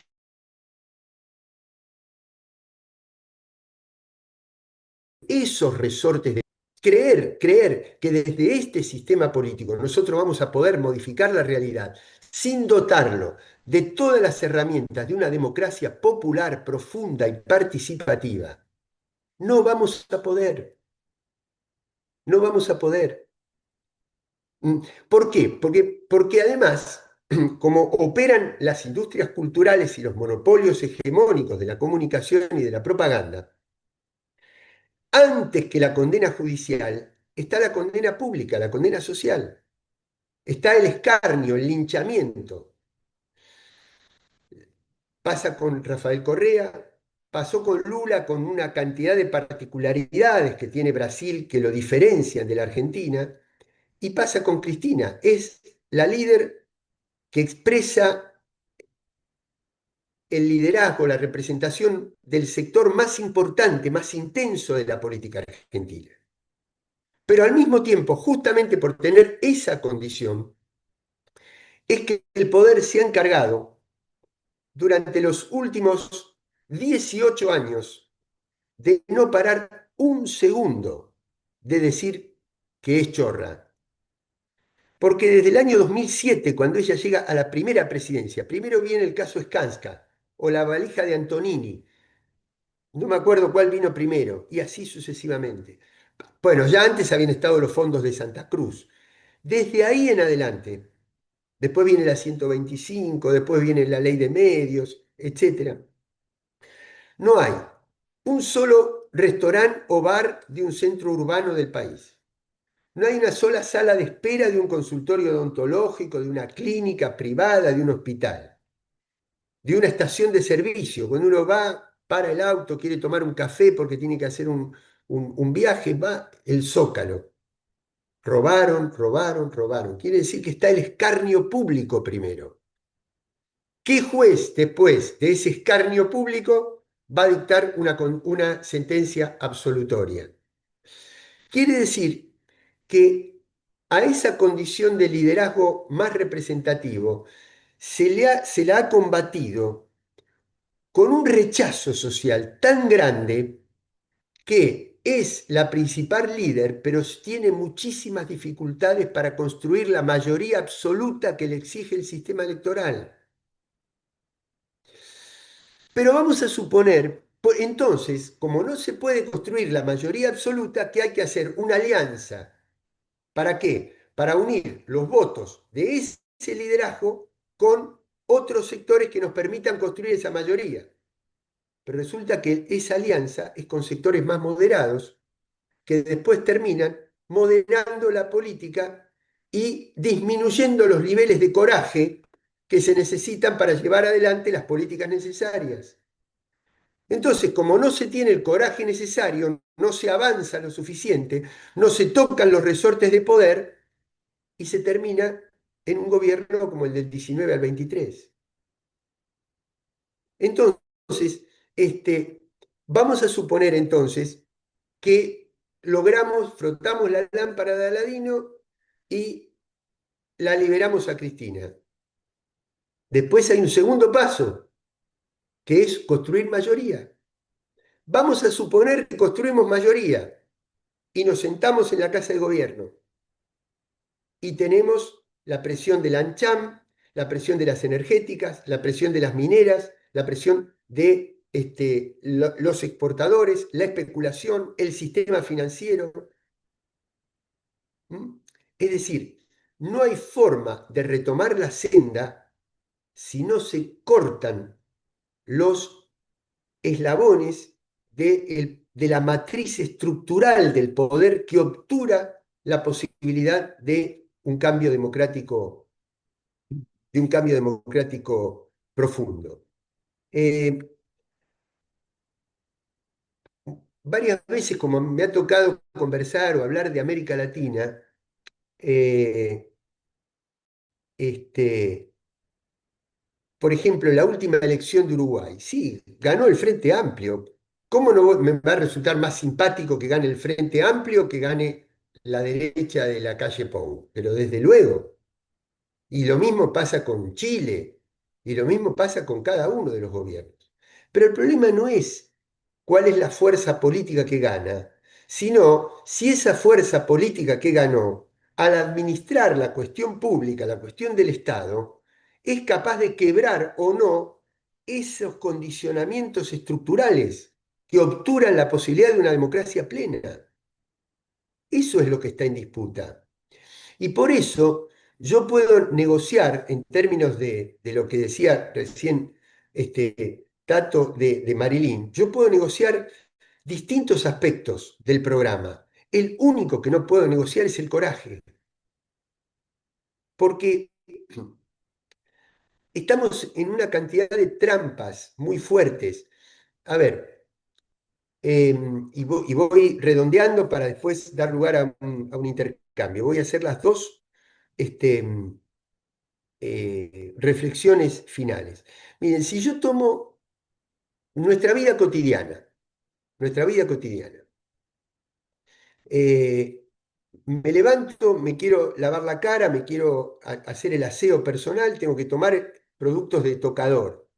esos resortes de creer que desde este sistema político nosotros vamos a poder modificar la realidad sin dotarlo de todas las herramientas de una democracia popular, profunda y participativa, no vamos a poder, no vamos a poder. ¿Por qué? Porque además, como operan las industrias culturales y los monopolios hegemónicos de la comunicación y de la propaganda, antes que la condena judicial está la condena pública, la condena social. Está el escarnio, el linchamiento. Pasa con Rafael Correa, pasó con Lula con una cantidad de particularidades que tiene Brasil que lo diferencian de la Argentina, y pasa con Cristina. Es la líder que expresa el liderazgo, la representación del sector más importante, más intenso de la política argentina. Pero al mismo tiempo, justamente por tener esa condición, es que el poder se ha encargado durante los últimos 18 años de no parar un segundo de decir que es chorra. Porque desde el año 2007, cuando ella llega a la primera presidencia, primero viene el caso Skanska o la valija de Antonini, no me acuerdo cuál vino primero, y así sucesivamente. Bueno, ya antes habían estado los fondos de Santa Cruz. Desde ahí en adelante, después viene la 125, después viene la ley de medios, etcétera. No hay un solo restaurante o bar de un centro urbano del país. No hay una sola sala de espera de un consultorio odontológico, de una clínica privada, de un hospital, de una estación de servicio. Cuando uno va, para el auto, quiere tomar un café porque tiene que hacer un viaje, va el Zócalo. Robaron, robaron, robaron. Quiere decir que está el escarnio público primero. ¿Qué juez después de ese escarnio público va a dictar una sentencia absolutoria? Quiere decir que a esa condición de liderazgo más representativo se la ha combatido con un rechazo social tan grande que es la principal líder, pero tiene muchísimas dificultades para construir la mayoría absoluta que le exige el sistema electoral. Pero vamos a suponer, entonces, como no se puede construir la mayoría absoluta, que hay que hacer una alianza. ¿Para qué? Para unir los votos de ese liderazgo con otros sectores que nos permitan construir esa mayoría. Pero resulta que esa alianza es con sectores más moderados que después terminan moderando la política y disminuyendo los niveles de coraje que se necesitan para llevar adelante las políticas necesarias. Entonces, como no se tiene el coraje necesario, no se avanza lo suficiente, no se tocan los resortes de poder y se termina en un gobierno como el del 19 al 23. Entonces, vamos a suponer entonces que logramos, frotamos la lámpara de Aladino y la liberamos a Cristina. Después hay un segundo paso, que es construir mayoría. Vamos a suponer que construimos mayoría y nos sentamos en la Casa de Gobierno y tenemos la presión de la ANCHAM, la presión de las energéticas, la presión de las mineras, la presión de los exportadores, la especulación, el sistema financiero. ¿Mm? Es decir, no hay forma de retomar la senda si no se cortan los eslabones de la matriz estructural del poder que obtura la posibilidad de un cambio democrático profundo. Varias veces, como me ha tocado conversar o hablar de América Latina, eh, este, por ejemplo, en la última elección de Uruguay, sí, ganó el Frente Amplio. ¿Cómo no me va a resultar más simpático que gane el Frente Amplio que gane la derecha de la calle Pou? Pero desde luego. Y lo mismo pasa con Chile, y lo mismo pasa con cada uno de los gobiernos. Pero el problema no es cuál es la fuerza política que gana, sino si esa fuerza política que ganó, al administrar la cuestión pública, la cuestión del Estado, es capaz de quebrar o no esos condicionamientos estructurales que obturan la posibilidad de una democracia plena. Eso es lo que está en disputa. Y por eso yo puedo negociar en términos de lo que decía recién Tato de Marilyn, yo puedo negociar distintos aspectos del programa. El único que no puedo negociar es el coraje, porque estamos en una cantidad de trampas muy fuertes. A ver, y voy redondeando para después dar lugar a un intercambio. Voy a hacer las dos este, reflexiones finales. Miren, si yo tomo nuestra vida cotidiana, nuestra vida cotidiana, eh, me levanto, me quiero lavar la cara, me quiero hacer el aseo personal, tengo que tomar productos de tocador.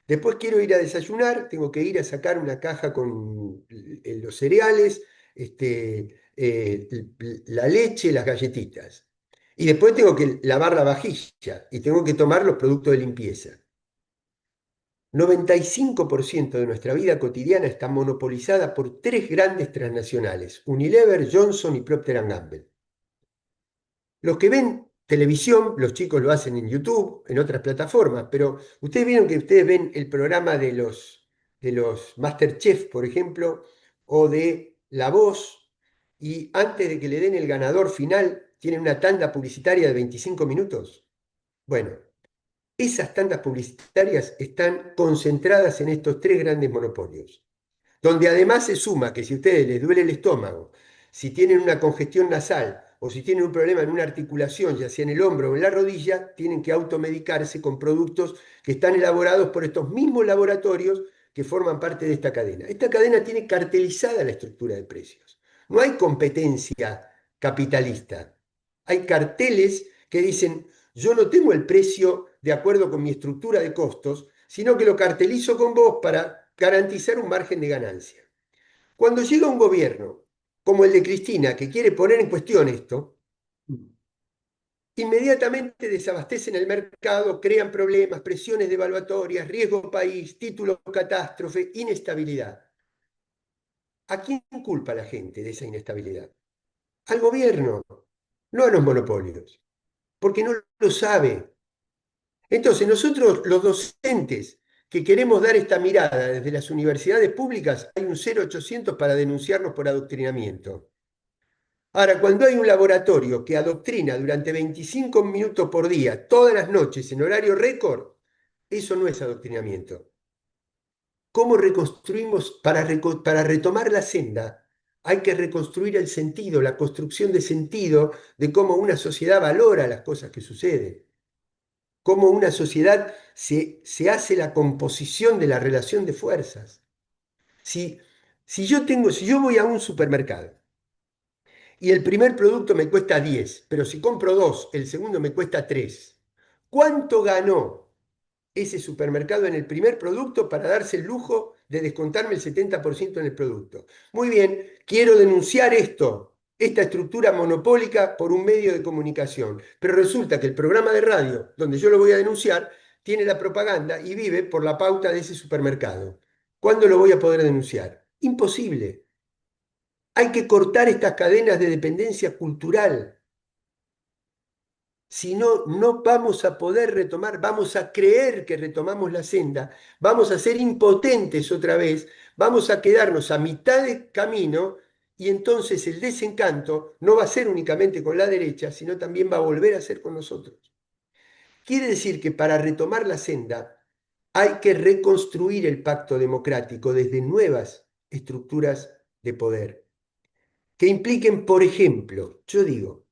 Después quiero ir a desayunar, tengo que ir a sacar una caja con los cereales, la leche, las galletitas. Y después tengo que lavar la vajilla y tengo que tomar los productos de limpieza. 95% de nuestra vida cotidiana está monopolizada por tres grandes transnacionales, Unilever, Johnson y Procter Gamble. Los que ven televisión, los chicos lo hacen en YouTube, en otras plataformas, pero ustedes vieron que ustedes ven el programa de los MasterChef, por ejemplo, o de La Voz, y antes de que le den el ganador final, tienen una tanda publicitaria de 25 minutos. Bueno, esas tandas publicitarias están concentradas en estos tres grandes monopolios, donde además se suma que si a ustedes les duele el estómago, si tienen una congestión nasal o si tienen un problema en una articulación, ya sea en el hombro o en la rodilla, tienen que automedicarse con productos que están elaborados por estos mismos laboratorios que forman parte de esta cadena. Esta cadena tiene cartelizada la estructura de precios. No hay competencia capitalista. Hay carteles que dicen, yo no tengo el precio de acuerdo con mi estructura de costos, sino que lo cartelizo con vos para garantizar un margen de ganancia. Cuando llega un gobierno como el de Cristina, que quiere poner en cuestión esto, inmediatamente desabastecen el mercado, crean problemas, presiones devaluatorias, riesgo país, título catástrofe, inestabilidad. ¿A quién culpa la gente de esa inestabilidad? Al gobierno, no a los monopolios, porque no lo sabe. Entonces, nosotros, los docentes que queremos dar esta mirada desde las universidades públicas, hay un 0800 para denunciarnos por adoctrinamiento. Ahora, cuando hay un laboratorio que adoctrina durante 25 minutos por día, todas las noches, en horario récord, eso no es adoctrinamiento. ¿Cómo reconstruimos para retomar la senda? Hay que reconstruir el sentido, la construcción de sentido de cómo una sociedad valora las cosas que suceden, cómo una sociedad se hace la composición de la relación de fuerzas. Si, si yo voy a un supermercado y el primer producto me cuesta 10, pero si compro dos, el segundo me cuesta 3, ¿cuánto ganó ese supermercado en el primer producto para darse el lujo de descontarme el 70% en el producto? Muy bien, quiero denunciar esto, esta estructura monopólica por un medio de comunicación, pero resulta que el programa de radio donde yo lo voy a denunciar tiene la propaganda y vive por la pauta de ese supermercado. ¿Cuándo lo voy a poder denunciar? Imposible. Hay que cortar estas cadenas de dependencia cultural. Si no, no vamos a poder retomar, vamos a creer que retomamos la senda, vamos a ser impotentes otra vez, vamos a quedarnos a mitad de camino y entonces el desencanto no va a ser únicamente con la derecha, sino también va a volver a ser con nosotros. Quiere decir que para retomar la senda hay que reconstruir el pacto democrático desde nuevas estructuras de poder, que impliquen, por ejemplo, yo digo,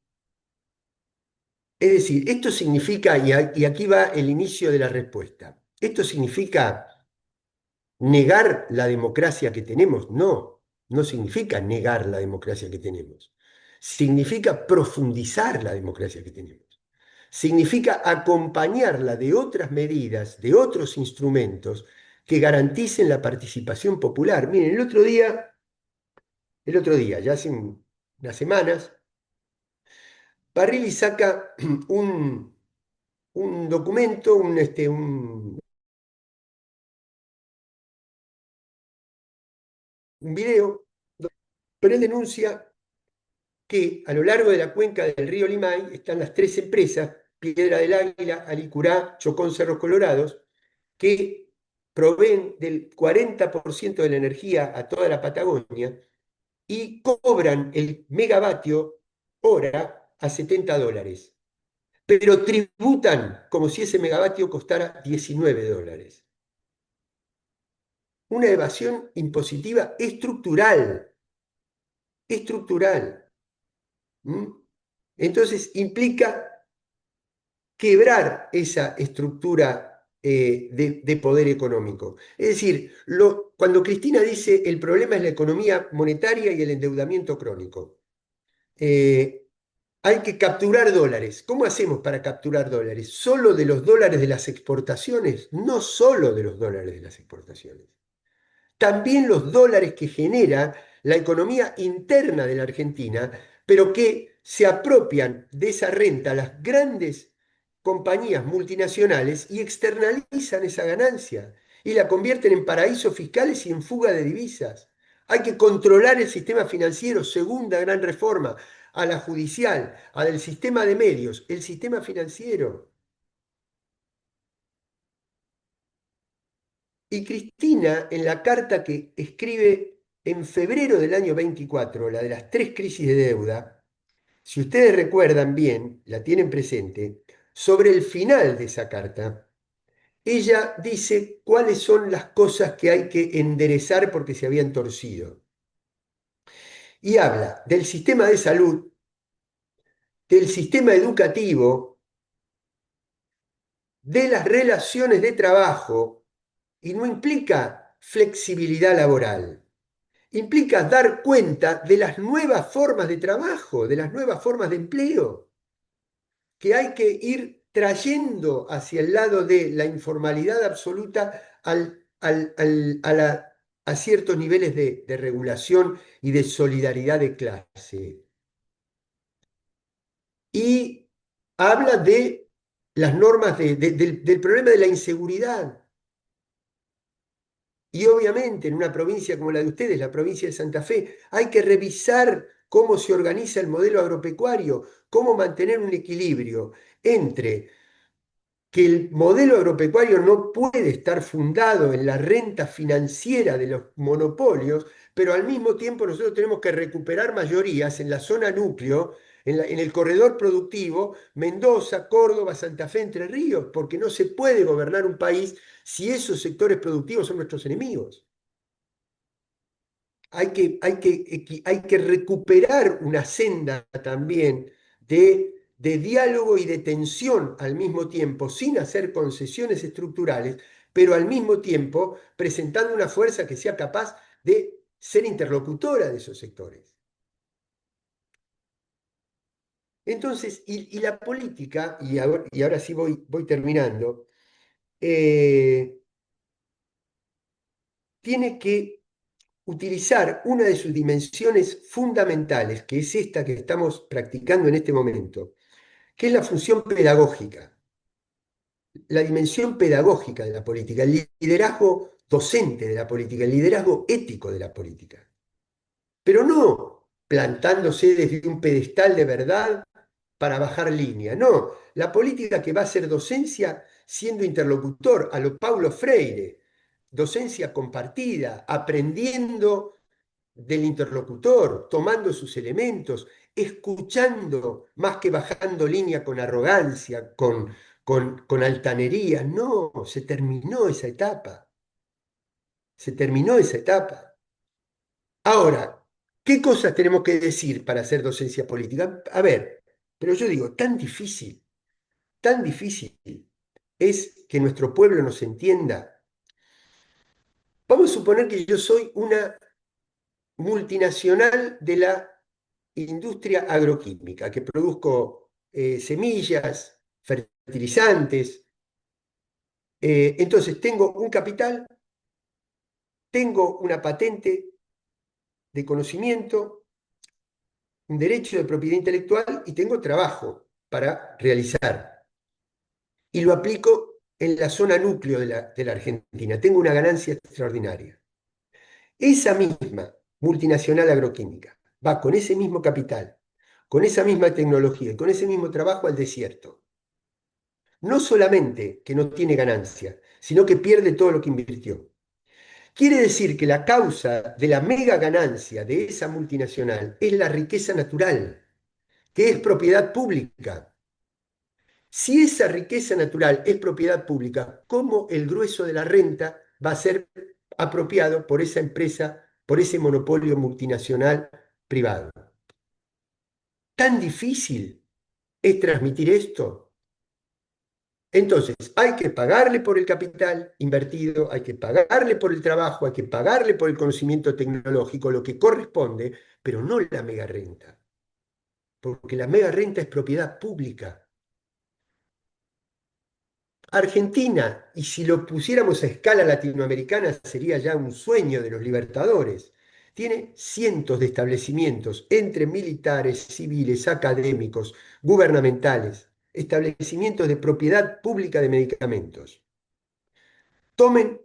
es decir, esto significa, y aquí va el inicio de la respuesta, esto significa negar la democracia que tenemos. No, no significa negar la democracia que tenemos. Significa profundizar la democracia que tenemos. Significa acompañarla de otras medidas, de otros instrumentos que garanticen la participación popular. Miren, ya hace unas semanas, Parrilli saca un documento, un video, pero él denuncia que a lo largo de la cuenca del río Limay están las tres empresas, Piedra del Águila, Alicurá, Chocón, Cerros Colorados, que proveen del 40% de la energía a toda la Patagonia y cobran el megavatio hora a $70, pero tributan como si ese megavatio costara $19. Una evasión impositiva estructural, estructural. ¿Mm? Entonces implica quebrar esa estructura de poder económico. Es decir, cuando Cristina dice el problema es la economía monetaria y el endeudamiento crónico, eh, hay que capturar dólares. ¿Cómo hacemos para capturar dólares? ¿Solo de los dólares de las exportaciones? No solo de los dólares de las exportaciones. También los dólares que genera la economía interna de la Argentina, pero que se apropian de esa renta las grandes compañías multinacionales y externalizan esa ganancia y la convierten en paraísos fiscales y en fuga de divisas. Hay que controlar el sistema financiero, segunda gran reforma, a la judicial, a del sistema de medios, el sistema financiero. Y Cristina, en la carta que escribe en febrero del año 24, la de las tres crisis de deuda, si ustedes recuerdan bien, la tienen presente, sobre el final de esa carta, ella dice cuáles son las cosas que hay que enderezar porque se habían torcido. Y habla del sistema de salud, del sistema educativo, de las relaciones de trabajo, y no implica flexibilidad laboral. Implica dar cuenta de las nuevas formas de trabajo, de las nuevas formas de empleo, que hay que ir trayendo hacia el lado de la informalidad absoluta a la a ciertos niveles de regulación y de solidaridad de clase. Y habla de las normas del problema de la inseguridad. Y obviamente en una provincia como la de ustedes, la provincia de Santa Fe, hay que revisar cómo se organiza el modelo agropecuario, cómo mantener un equilibrio entre que el modelo agropecuario no puede estar fundado en la renta financiera de los monopolios, pero al mismo tiempo nosotros tenemos que recuperar mayorías en la zona núcleo, en el corredor productivo, Mendoza, Córdoba, Santa Fe, Entre Ríos, porque no se puede gobernar un país si esos sectores productivos son nuestros enemigos. Hay que recuperar una senda también de diálogo y de tensión al mismo tiempo, sin hacer concesiones estructurales, pero al mismo tiempo presentando una fuerza que sea capaz de ser interlocutora de esos sectores. Entonces, y la política, y ahora sí voy terminando, tiene que utilizar una de sus dimensiones fundamentales, que es esta que estamos practicando en este momento, que es la función pedagógica, la dimensión pedagógica de la política, el liderazgo docente de la política, el liderazgo ético de la política. Pero no plantándose desde un pedestal de verdad para bajar línea, no, la política que va a ser docencia siendo interlocutor a lo Paulo Freire, docencia compartida, aprendiendo del interlocutor, tomando sus elementos, escuchando más que bajando línea con arrogancia, con altanería. No, se terminó esa etapa. Se terminó esa etapa. Ahora, ¿qué cosas tenemos que decir para hacer docencia política? A ver, pero yo digo, tan difícil es que nuestro pueblo nos entienda. Vamos a suponer que yo soy una multinacional de la industria agroquímica, que produzco semillas, fertilizantes. Entonces, tengo un capital, tengo una patente de conocimiento, un derecho de propiedad intelectual y tengo trabajo para realizar. Y lo aplico en la zona núcleo de la Argentina. Tengo una ganancia extraordinaria. Esa misma multinacional agroquímica va con ese mismo capital, con esa misma tecnología y con ese mismo trabajo al desierto. No solamente que no tiene ganancia, sino que pierde todo lo que invirtió. Quiere decir que la causa de la mega ganancia de esa multinacional es la riqueza natural, que es propiedad pública. Si esa riqueza natural es propiedad pública, ¿cómo el grueso de la renta va a ser apropiado por esa empresa, por ese monopolio multinacional privado? ¿Tan difícil es transmitir esto? Entonces, hay que pagarle por el capital invertido, hay que pagarle por el trabajo, hay que pagarle por el conocimiento tecnológico, lo que corresponde, pero no la mega renta, porque la mega renta es propiedad pública. Argentina, y si lo pusiéramos a escala latinoamericana, sería ya un sueño de los libertadores. Tiene cientos de establecimientos entre militares, civiles, académicos, gubernamentales, establecimientos de propiedad pública de medicamentos.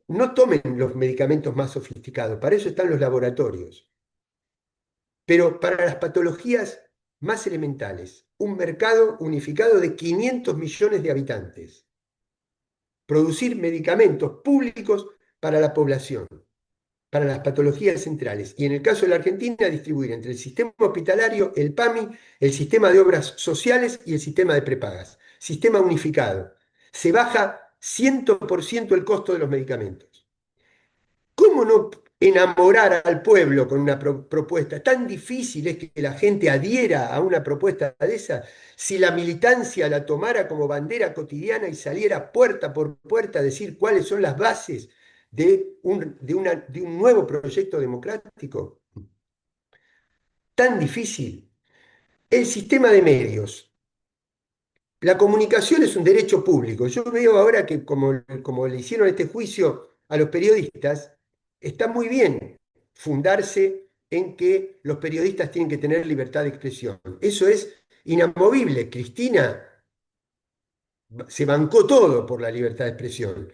No tomen los medicamentos más sofisticados, para eso están los laboratorios. Pero para las patologías más elementales, un mercado unificado de 500 millones de habitantes. Producir medicamentos públicos para la población, para las patologías centrales. Y en el caso de la Argentina, distribuir entre el sistema hospitalario, el PAMI, el sistema de obras sociales y el sistema de prepagas. Sistema unificado. Se baja 100% el costo de los medicamentos. ¿Cómo no enamorar al pueblo con una propuesta? Tan difícil es que la gente adhiera a una propuesta de esa si la militancia la tomara como bandera cotidiana y saliera puerta por puerta a decir cuáles son las bases de un nuevo proyecto democrático. Tan difícil. El sistema de medios. La comunicación es un derecho público. Yo veo ahora que como le hicieron este juicio a los periodistas, está muy bien fundarse en que los periodistas tienen que tener libertad de expresión. Eso es inamovible. Cristina se bancó todo por la libertad de expresión.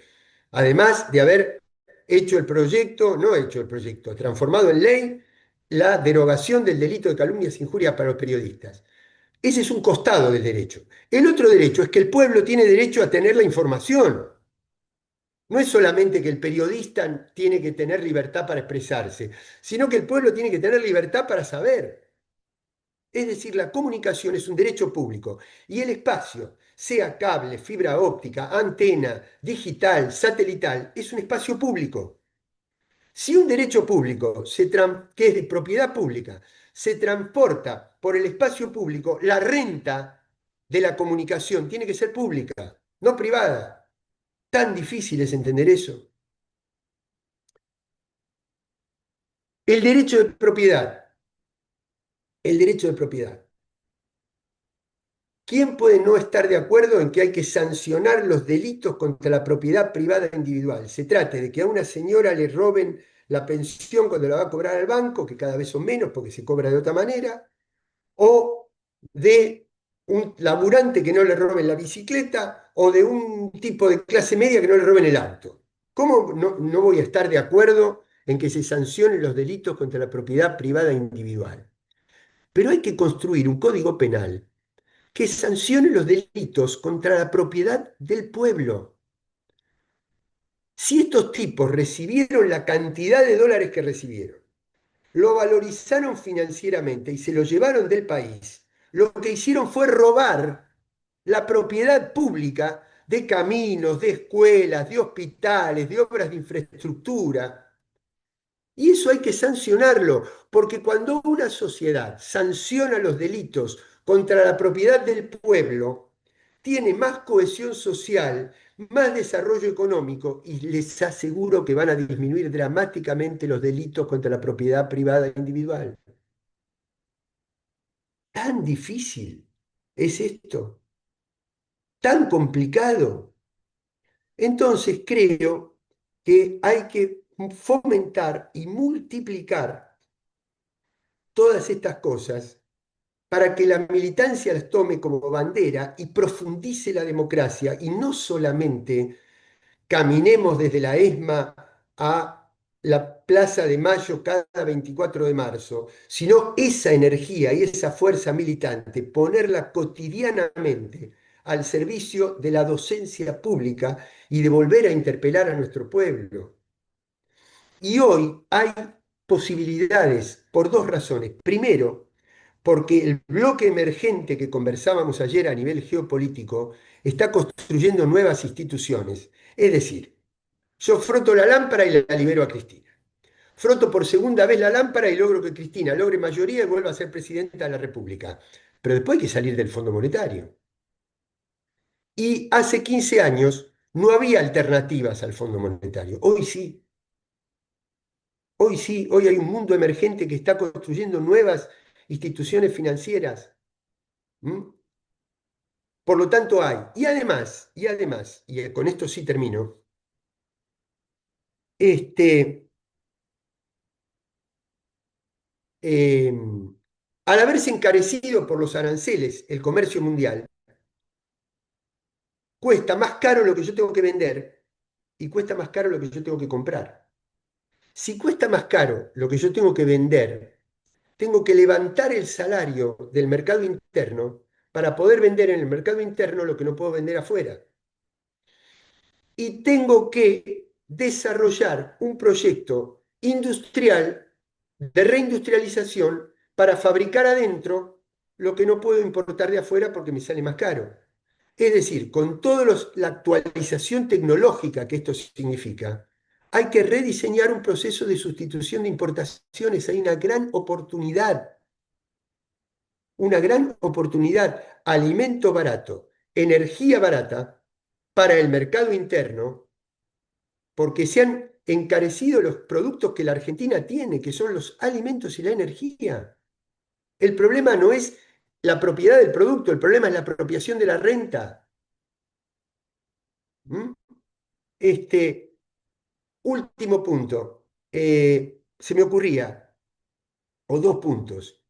Además de haber hecho el proyecto, no hecho el proyecto, transformado en ley la derogación del delito de calumnias e injurias para los periodistas. Ese es un costado del derecho. El otro derecho es que el pueblo tiene derecho a tener la información. No es solamente que el periodista tiene que tener libertad para expresarse, sino que el pueblo tiene que tener libertad para saber. Es decir, la comunicación es un derecho público y el espacio, sea cable, fibra óptica, antena, digital, satelital, es un espacio público. Si un derecho público que es de propiedad pública se transporta por el espacio público, la renta de la comunicación tiene que ser pública, no privada. Tan difícil es entender eso. El derecho de propiedad. El derecho de propiedad. ¿Quién puede no estar de acuerdo en que hay que sancionar los delitos contra la propiedad privada individual? Se trate de que a una señora le roben la pensión cuando la va a cobrar al banco, que cada vez son menos porque se cobra de otra manera, o de un laburante que no le roben la bicicleta, o de un tipo de clase media que no le roben el auto. ¿Cómo no voy a estar de acuerdo en que se sancionen los delitos contra la propiedad privada individual? Pero hay que construir un código penal que sancione los delitos contra la propiedad del pueblo. Si estos tipos recibieron la cantidad de dólares que recibieron, lo valorizaron financieramente y se lo llevaron del país, lo que hicieron fue robar la propiedad pública de caminos, de escuelas, de hospitales, de obras de infraestructura. Y eso hay que sancionarlo, porque cuando una sociedad sanciona los delitos contra la propiedad del pueblo, tiene más cohesión social, más desarrollo económico y les aseguro que van a disminuir dramáticamente los delitos contra la propiedad privada individual. Tan difícil es esto, tan complicado. Entonces creo que hay que fomentar y multiplicar todas estas cosas para que la militancia las tome como bandera y profundice la democracia y no solamente caminemos desde la ESMA a la Plaza de Mayo cada 24 de marzo, sino esa energía y esa fuerza militante, ponerla cotidianamente al servicio de la docencia pública y de volver a interpelar a nuestro pueblo. Y hoy hay posibilidades por dos razones. Primero, porque el bloque emergente que conversábamos ayer a nivel geopolítico está construyendo nuevas instituciones. Es decir, yo froto la lámpara y la libero a Cristina. Froto por segunda vez la lámpara y logro que Cristina logre mayoría y vuelva a ser presidenta de la República. Pero después hay que salir del Fondo Monetario. Y hace 15 años no había alternativas al Fondo Monetario. Hoy sí. Hoy sí, hoy hay un mundo emergente que está construyendo nuevas instituciones financieras. ¿Mm? Por lo tanto hay. Y con esto sí termino, este, eh, al haberse encarecido por los aranceles el comercio mundial, cuesta más caro lo que yo tengo que vender y cuesta más caro lo que yo tengo que comprar. Si cuesta más caro lo que yo tengo que vender, tengo que levantar el salario del mercado interno para poder vender en el mercado interno lo que no puedo vender afuera. Y tengo que desarrollar un proyecto industrial de reindustrialización para fabricar adentro lo que no puedo importar de afuera porque me sale más caro. Es decir, con toda la actualización tecnológica que esto significa, hay que rediseñar un proceso de sustitución de importaciones. Hay una gran oportunidad, alimento barato, energía barata para el mercado interno, porque se han encarecido los productos que la Argentina tiene, que son los alimentos y la energía. El problema no es la propiedad del producto, el problema es la apropiación de la renta. ¿Mm? Este último punto. se me ocurría, o dos puntos.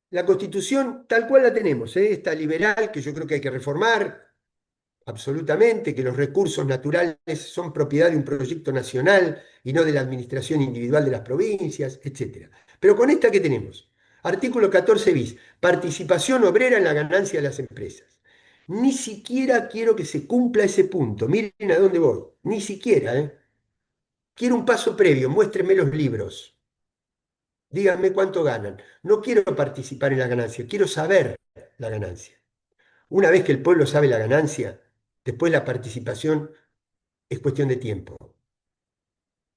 La Constitución tal cual la tenemos, esta liberal que yo creo que hay que reformar absolutamente, que los recursos naturales son propiedad de un proyecto nacional y no de la administración individual de las provincias, etcétera. Pero con esta que tenemos, artículo 14 bis, participación obrera en la ganancia de las empresas. Ni siquiera quiero que se cumpla ese punto. Miren a dónde voy. Ni siquiera, ¿eh? Quiero un paso previo. Muéstrenme los libros. Díganme cuánto ganan. No quiero participar en la ganancia, quiero saber la ganancia. Una vez que el pueblo sabe la ganancia, después la participación es cuestión de tiempo,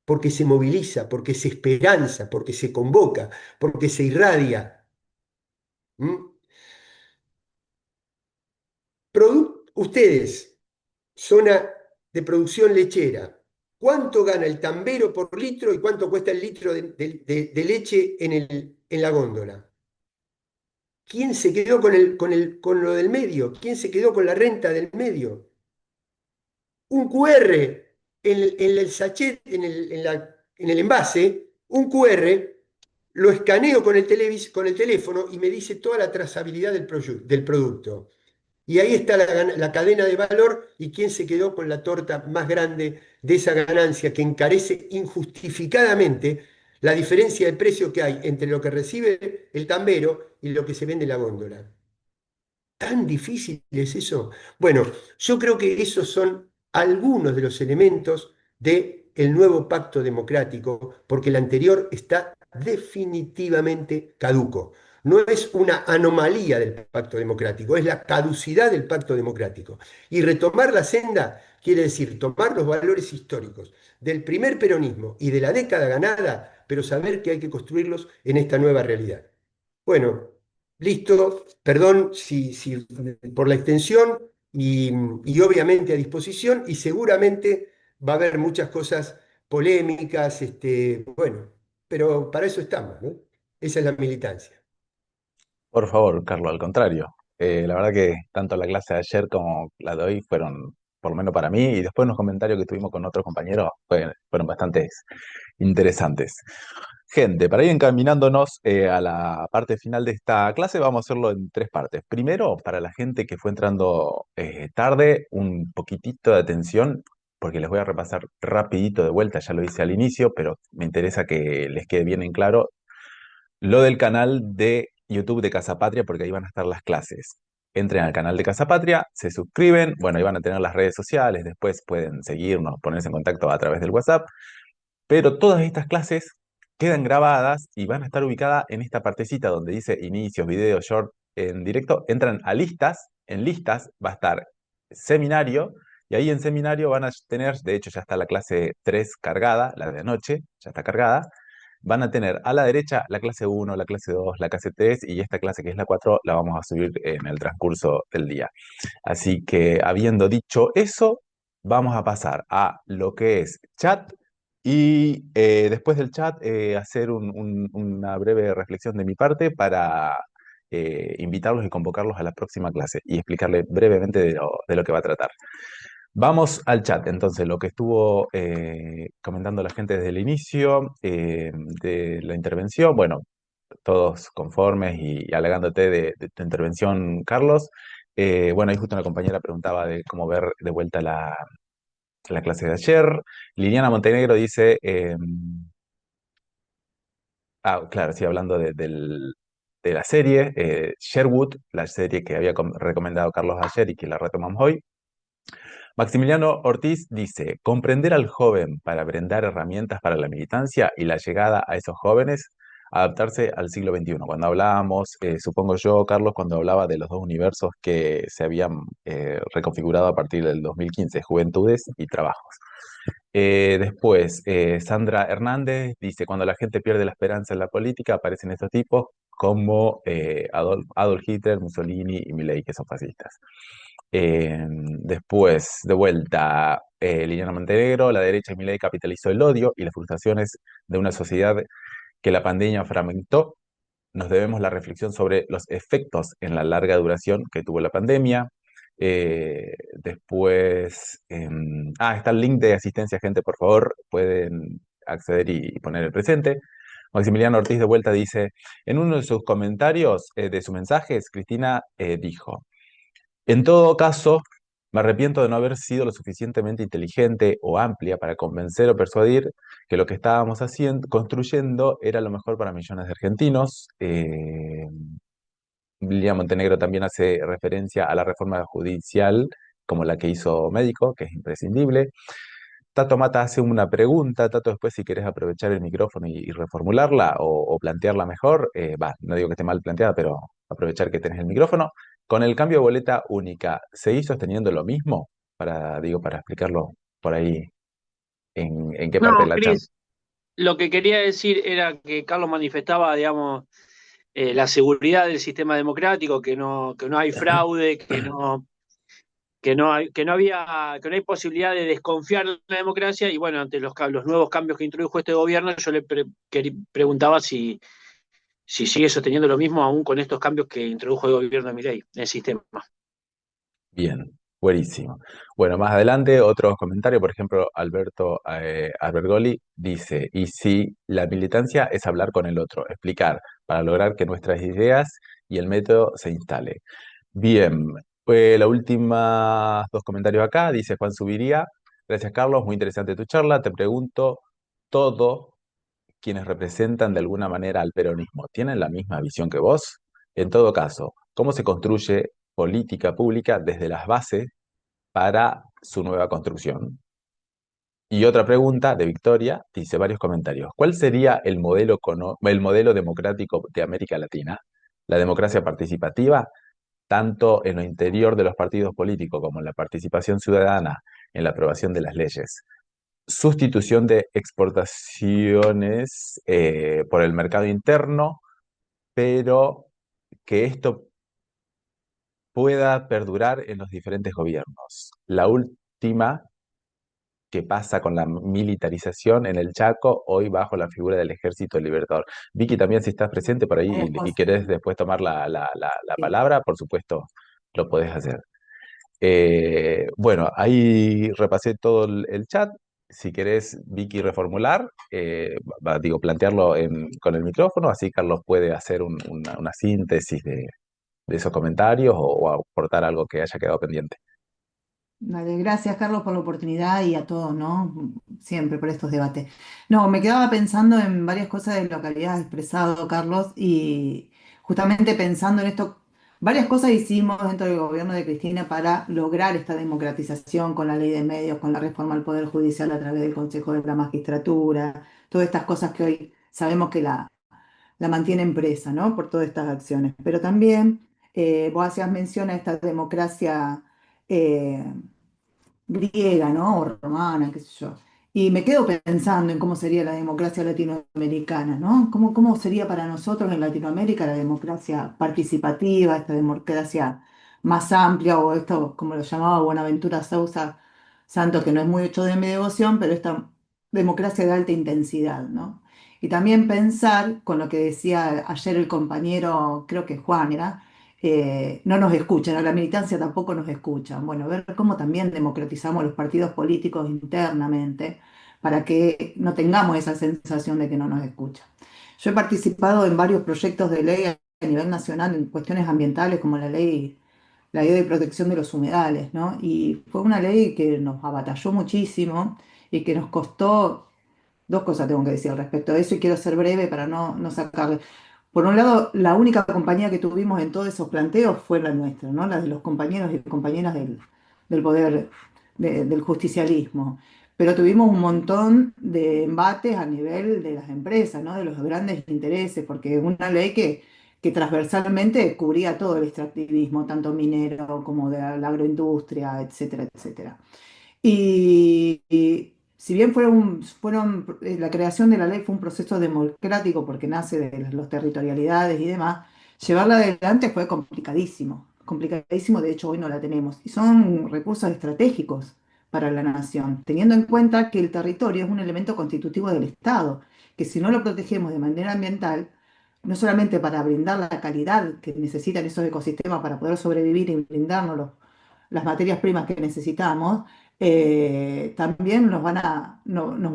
porque se moviliza, porque se esperanza, porque se convoca, porque se irradia. ¿Mm? Ustedes, zona de producción lechera, ¿cuánto gana el tambero por litro y cuánto cuesta el litro de leche en la góndola? ¿Quién se quedó con lo del medio? ¿Quién se quedó con la renta del medio? Un QR en el sachet, en el envase, un QR, lo escaneo con el teléfono y me dice toda la trazabilidad del producto. Y ahí está la cadena de valor y quién se quedó con la torta más grande de esa ganancia que encarece injustificadamente la diferencia de precio que hay entre lo que recibe el tambero y lo que se vende en la góndola. ¿Tan difícil es eso? Bueno, yo creo que esos son algunos de los elementos del nuevo pacto democrático, porque el anterior está definitivamente caduco. No es una anomalía del pacto democrático, es la caducidad del pacto democrático. Y retomar la senda quiere decir tomar los valores históricos del primer peronismo y de la década ganada, pero saber que hay que construirlos en esta nueva realidad. Bueno, listo, perdón por la extensión y obviamente a disposición y seguramente va a haber muchas cosas polémicas, bueno, pero para eso estamos, ¿no? Esa es la militancia. Por favor, Carlos, al contrario. La verdad que tanto la clase de ayer como la de hoy fueron, por lo menos para mí, y después los comentarios que tuvimos con otros compañeros fueron bastante interesantes. Gente, para ir encaminándonos a la parte final de esta clase, vamos a hacerlo en tres partes. Primero, para la gente que fue entrando tarde, un poquitito de atención, porque les voy a repasar rapidito de vuelta, ya lo hice al inicio, pero me interesa que les quede bien en claro lo del canal de YouTube de Casa Patria, porque ahí van a estar las clases. Entren al canal de Casa Patria, se suscriben, bueno, ahí van a tener las redes sociales, después pueden seguirnos, ponerse en contacto a través del WhatsApp, pero todas estas clases quedan grabadas y van a estar ubicadas en esta partecita donde dice inicios, videos, short en directo. Entran a listas, en listas va a estar seminario y ahí en seminario van a tener, de hecho ya está la clase 3 cargada, la de anoche, ya está cargada. Van a tener a la derecha la clase 1, la clase 2, la clase 3 y esta clase que es la 4 la vamos a subir en el transcurso del día. Así que habiendo dicho eso, vamos a pasar a lo que es chat y después del chat hacer una breve reflexión de mi parte para invitarlos y convocarlos a la próxima clase y explicarles brevemente de lo que va a tratar. Vamos al chat, entonces, lo que estuvo comentando la gente desde el inicio de la intervención, bueno, todos conformes y halagándote de tu intervención, Carlos. Bueno, ahí justo una compañera preguntaba de cómo ver de vuelta la clase de ayer. Liliana Montenegro dice, claro, sí, hablando de la serie, Sherwood, la serie que había recomendado Carlos ayer y que la retomamos hoy. Maximiliano Ortiz dice, comprender al joven para brindar herramientas para la militancia y la llegada a esos jóvenes, adaptarse al siglo XXI. Cuando hablábamos, supongo yo, Carlos, cuando hablaba de los dos universos que se habían reconfigurado a partir del 2015, juventudes y trabajos. Después, Sandra Hernández dice, cuando la gente pierde la esperanza en la política, aparecen estos tipos como Adolf Hitler, Mussolini y Milei, que son fascistas. Después, de vuelta, Liliana Montenegro, la derecha y Milei capitalizó el odio y las frustraciones de una sociedad que la pandemia fragmentó. Nos debemos la reflexión sobre los efectos en la larga duración que tuvo la pandemia. Después, está el link de asistencia, gente, por favor, pueden acceder y poner el presente. Maximiliano Ortiz de vuelta dice, en uno de sus comentarios, de sus mensajes, Cristina dijo, en todo caso, me arrepiento de no haber sido lo suficientemente inteligente o amplia para convencer o persuadir que lo que estábamos haciendo, construyendo era lo mejor para millones de argentinos. Liliana Montenegro también hace referencia a la reforma judicial como la que hizo Médico, que es imprescindible. Tato Mata hace una pregunta, Tato, después si querés aprovechar el micrófono y reformularla o plantearla mejor, no digo que esté mal planteada, pero aprovechar que tenés el micrófono. Con el cambio de boleta única, ¿seguís sosteniendo lo mismo? Para explicarlo por ahí en qué parte de No, la charla. Cris, lo que quería decir era que Carlos manifestaba, digamos, la seguridad del sistema democrático, que no hay fraude, que no hay posibilidad de desconfiar en la democracia. Y bueno, ante los nuevos cambios que introdujo este gobierno, yo le preguntaba si sigue sosteniendo lo mismo aún con estos cambios que introdujo el gobierno de Milei en el sistema. Bien, buenísimo. Bueno, más adelante otros comentarios, por ejemplo, Alberto Albergoli dice, y si la militancia es hablar con el otro, explicar, para lograr que nuestras ideas y el método se instale. Bien, la última dos comentarios acá, dice Juan Subiría, gracias Carlos, muy interesante tu charla, te pregunto, ¿todo quienes representan de alguna manera al peronismo tienen la misma visión que vos? En todo caso, ¿cómo se construye política pública desde las bases para su nueva construcción? Y otra pregunta de Victoria, dice varios comentarios. ¿Cuál sería el modelo democrático de América Latina? ¿La democracia participativa, tanto en lo interior de los partidos políticos como en la participación ciudadana en la aprobación de las leyes? Sustitución de exportaciones por el mercado interno, pero que esto pueda perdurar en los diferentes gobiernos. La última que pasa con la militarización en el Chaco, hoy bajo la figura del Ejército Libertador. Vicky, también si estás presente por ahí Varias y cosas. querés después tomar la Sí. palabra, por supuesto, lo podés hacer. Bueno, ahí repasé todo el chat. Si querés, Vicky, reformular, plantearlo con el micrófono, así Carlos puede hacer una síntesis de esos comentarios o aportar algo que haya quedado pendiente. Vale, gracias, Carlos, por la oportunidad y a todos, ¿no? Siempre por estos debates. No, me quedaba pensando en varias cosas de lo que habías expresado, Carlos, y justamente pensando en esto, varias cosas hicimos dentro del gobierno de Cristina para lograr esta democratización con la ley de medios, con la reforma al Poder Judicial a través del Consejo de la Magistratura, todas estas cosas que hoy sabemos que la mantienen presa, ¿no? Por todas estas acciones. Pero también vos hacías mención a esta democracia eh, griega, ¿no? O romana, qué sé yo. Y me quedo pensando en cómo sería la democracia latinoamericana, ¿no? ¿Cómo sería para nosotros en Latinoamérica la democracia participativa, esta democracia más amplia, o esto, como lo llamaba Buenaventura Sousa Santos, que no es mucho de mi devoción, pero esta democracia de alta intensidad, ¿no? Y también pensar con lo que decía ayer el compañero, creo que Juan era, no nos escuchan, a la militancia tampoco nos escuchan. Bueno, ver cómo también democratizamos los partidos políticos internamente para que no tengamos esa sensación de que no nos escuchan. Yo he participado en varios proyectos de ley a nivel nacional en cuestiones ambientales como la ley de protección de los humedales, ¿no? Y fue una ley que nos abatalló muchísimo y que nos costó. Dos cosas tengo que decir al respecto de eso y quiero ser breve para no sacarle. Por un lado, la única compañía que tuvimos en todos esos planteos fue la nuestra, ¿no? La de los compañeros y compañeras del poder, del justicialismo. Pero tuvimos un montón de embates a nivel de las empresas, ¿no? De los grandes intereses, porque es una ley que transversalmente cubría todo el extractivismo, tanto minero como de la agroindustria, etcétera, etcétera. Y si bien la creación de la ley fue un proceso democrático porque nace de las territorialidades y demás, llevarla adelante fue complicadísimo, complicadísimo, de hecho hoy no la tenemos. Y son recursos estratégicos para la nación, teniendo en cuenta que el territorio es un elemento constitutivo del Estado, que si no lo protegemos de manera ambiental, no solamente para brindar la calidad que necesitan esos ecosistemas para poder sobrevivir y brindarnos las materias primas que necesitamos, también nos va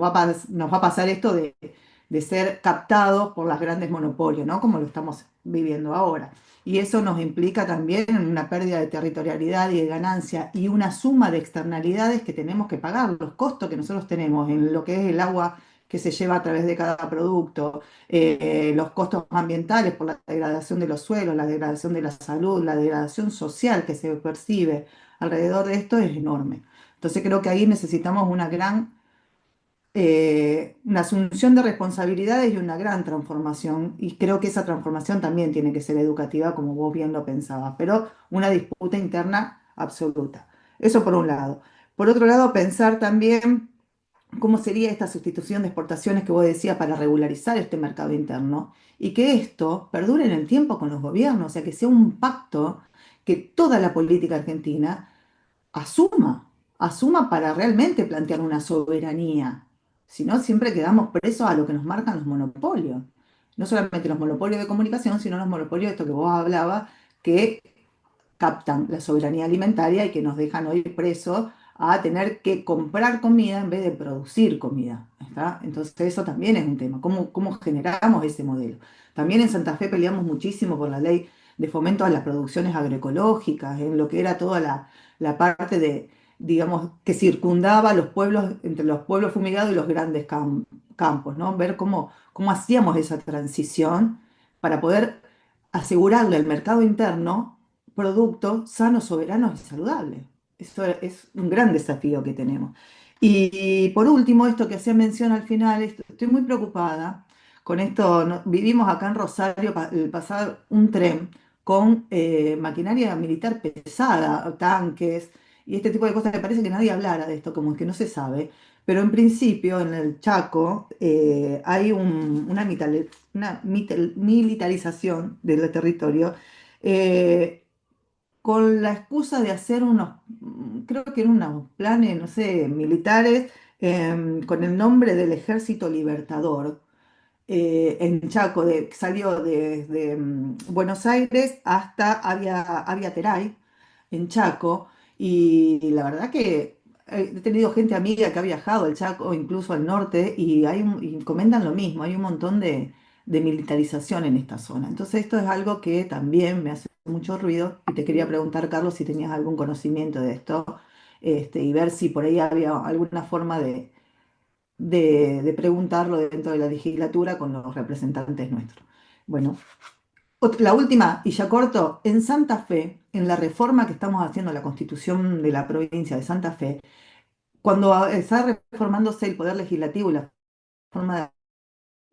a pasar esto de ser captados por las grandes monopolios, ¿no? Como lo estamos viviendo ahora. Y eso nos implica también una pérdida de territorialidad y de ganancia y una suma de externalidades que tenemos que pagar, los costos que nosotros tenemos en lo que es el agua que se lleva a través de cada producto, los costos ambientales por la degradación de los suelos, la degradación de la salud, la degradación social que se percibe alrededor de esto es enorme. Entonces creo que ahí necesitamos una asunción de responsabilidades y una gran transformación. Y creo que esa transformación también tiene que ser educativa, como vos bien lo pensabas, pero una disputa interna absoluta. Eso por un lado. Por otro lado, pensar también cómo sería esta sustitución de exportaciones que vos decías para regularizar este mercado interno y que esto perdure en el tiempo con los gobiernos, o sea, que sea un pacto que toda la política argentina asuma, asuma para realmente plantear una soberanía. Si no, siempre quedamos presos a lo que nos marcan los monopolios. No solamente los monopolios de comunicación, sino los monopolios de esto que vos hablabas, que captan la soberanía alimentaria y que nos dejan hoy presos a tener que comprar comida en vez de producir comida. ¿Está? Entonces eso también es un tema. ¿Cómo generamos ese modelo? También en Santa Fe peleamos muchísimo por la ley de fomento a las producciones agroecológicas, en lo que era toda la parte de, digamos, que circundaba los pueblos, entre los pueblos fumigados y los grandes campos, ¿no? Ver cómo hacíamos esa transición para poder asegurarle al mercado interno productos sanos, soberanos y saludables. Eso es un gran desafío que tenemos. Y por último, esto que hacía mención al final, estoy muy preocupada con esto. Vivimos acá en Rosario el pasar un tren con maquinaria militar pesada, tanques y este tipo de cosas. Me parece que nadie hablara de esto, como que no se sabe. Pero en principio, en el Chaco, hay una militarización del territorio eh, con la excusa de hacer creo que eran unos planes, no sé, militares, con el nombre del Ejército Libertador en Chaco, salió desde Buenos Aires hasta Avia Teray, en Chaco, y la verdad que he tenido gente amiga que ha viajado al Chaco, incluso al norte, y comentan lo mismo, hay un montón de militarización en esta zona. Entonces esto es algo que también me hace mucho ruido, y te quería preguntar, Carlos, si tenías algún conocimiento de esto, y ver si por ahí había alguna forma de preguntarlo dentro de la legislatura con los representantes nuestros. Bueno, la última, y ya corto, en Santa Fe, en la reforma que estamos haciendo a la Constitución de la provincia de Santa Fe, cuando está reformándose el Poder Legislativo y la forma de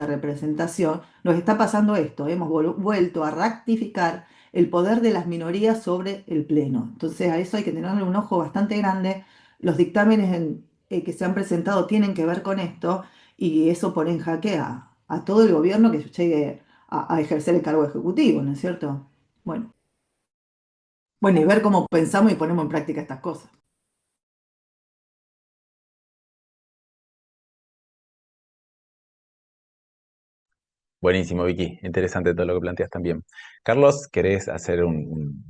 la representación, nos está pasando esto, hemos vuelto a ratificar el poder de las minorías sobre el Pleno. Entonces a eso hay que tenerle un ojo bastante grande. Los dictámenes que se han presentado tienen que ver con esto y eso pone en jaque a todo el gobierno que llegue a ejercer el cargo ejecutivo, ¿no es cierto? Bueno, bueno, y ver cómo pensamos y ponemos en práctica estas cosas. Buenísimo, Vicky. Interesante todo lo que planteas también. Carlos, ¿querés hacer un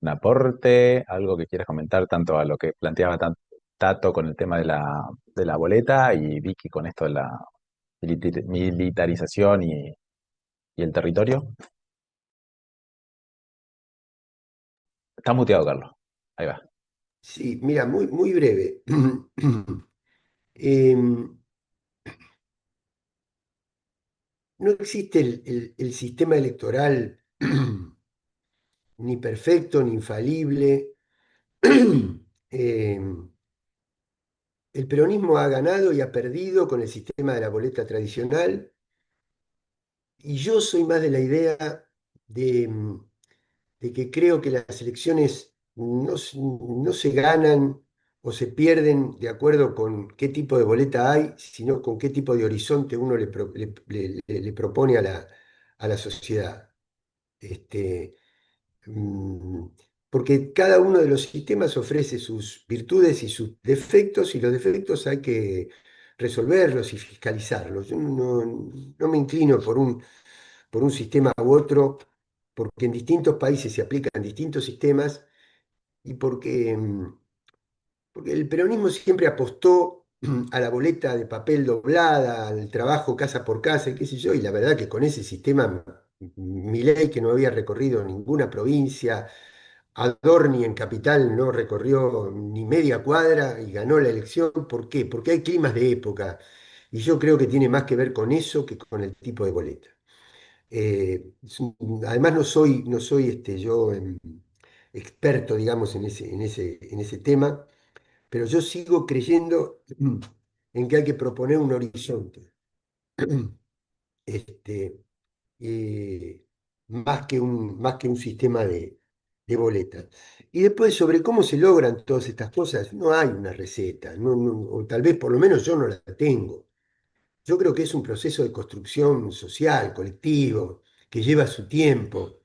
aporte, algo que quieras comentar tanto a lo que planteaba Tato con el tema de la boleta y Vicky con esto de la militarización y el territorio? Está muteado, Carlos. Ahí va. Sí, mira, muy breve. Em, no existe el sistema electoral ni perfecto ni infalible. Em, el peronismo ha ganado y ha perdido con el sistema de la boleta tradicional y yo soy más de la idea de, de que creo que las elecciones no se ganan o se pierden de acuerdo con qué tipo de boleta hay, sino con qué tipo de horizonte uno le propone a la sociedad. Este, mm, porque cada uno de los sistemas ofrece sus virtudes y sus defectos, y los defectos hay que resolverlos y fiscalizarlos. Yo no me inclino por un sistema u otro, porque en distintos países se aplican distintos sistemas y porque porque el peronismo siempre apostó a la boleta de papel doblada, al trabajo casa por casa, y qué sé yo, y la verdad que con ese sistema, Milei, que no había recorrido ninguna provincia, Adorni en Capital no recorrió ni media cuadra y ganó la elección. ¿Por qué? Porque hay climas de época, y yo creo que tiene más que ver con eso que con el tipo de boleta. Además no soy yo experto, digamos, en ese tema, pero yo sigo creyendo en que hay que proponer un horizonte, este, eh, más que un sistema de boletas. Y después, sobre cómo se logran todas estas cosas, no hay una receta, o tal vez por lo menos yo no la tengo. Yo creo que es un proceso de construcción social, colectivo, que lleva su tiempo,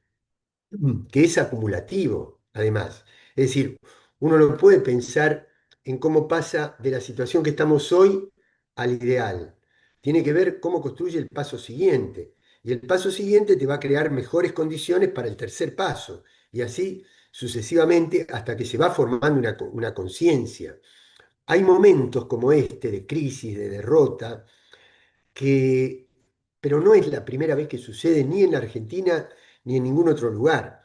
que es acumulativo, además. Es decir, uno no puede pensar en cómo pasa de la situación que estamos hoy al ideal. Tiene que ver cómo construye el paso siguiente. Y el paso siguiente te va a crear mejores condiciones para el tercer paso. Y así sucesivamente hasta que se va formando una conciencia. Hay momentos como este de crisis, de derrota, que, pero no es la primera vez que sucede ni en la Argentina ni en ningún otro lugar.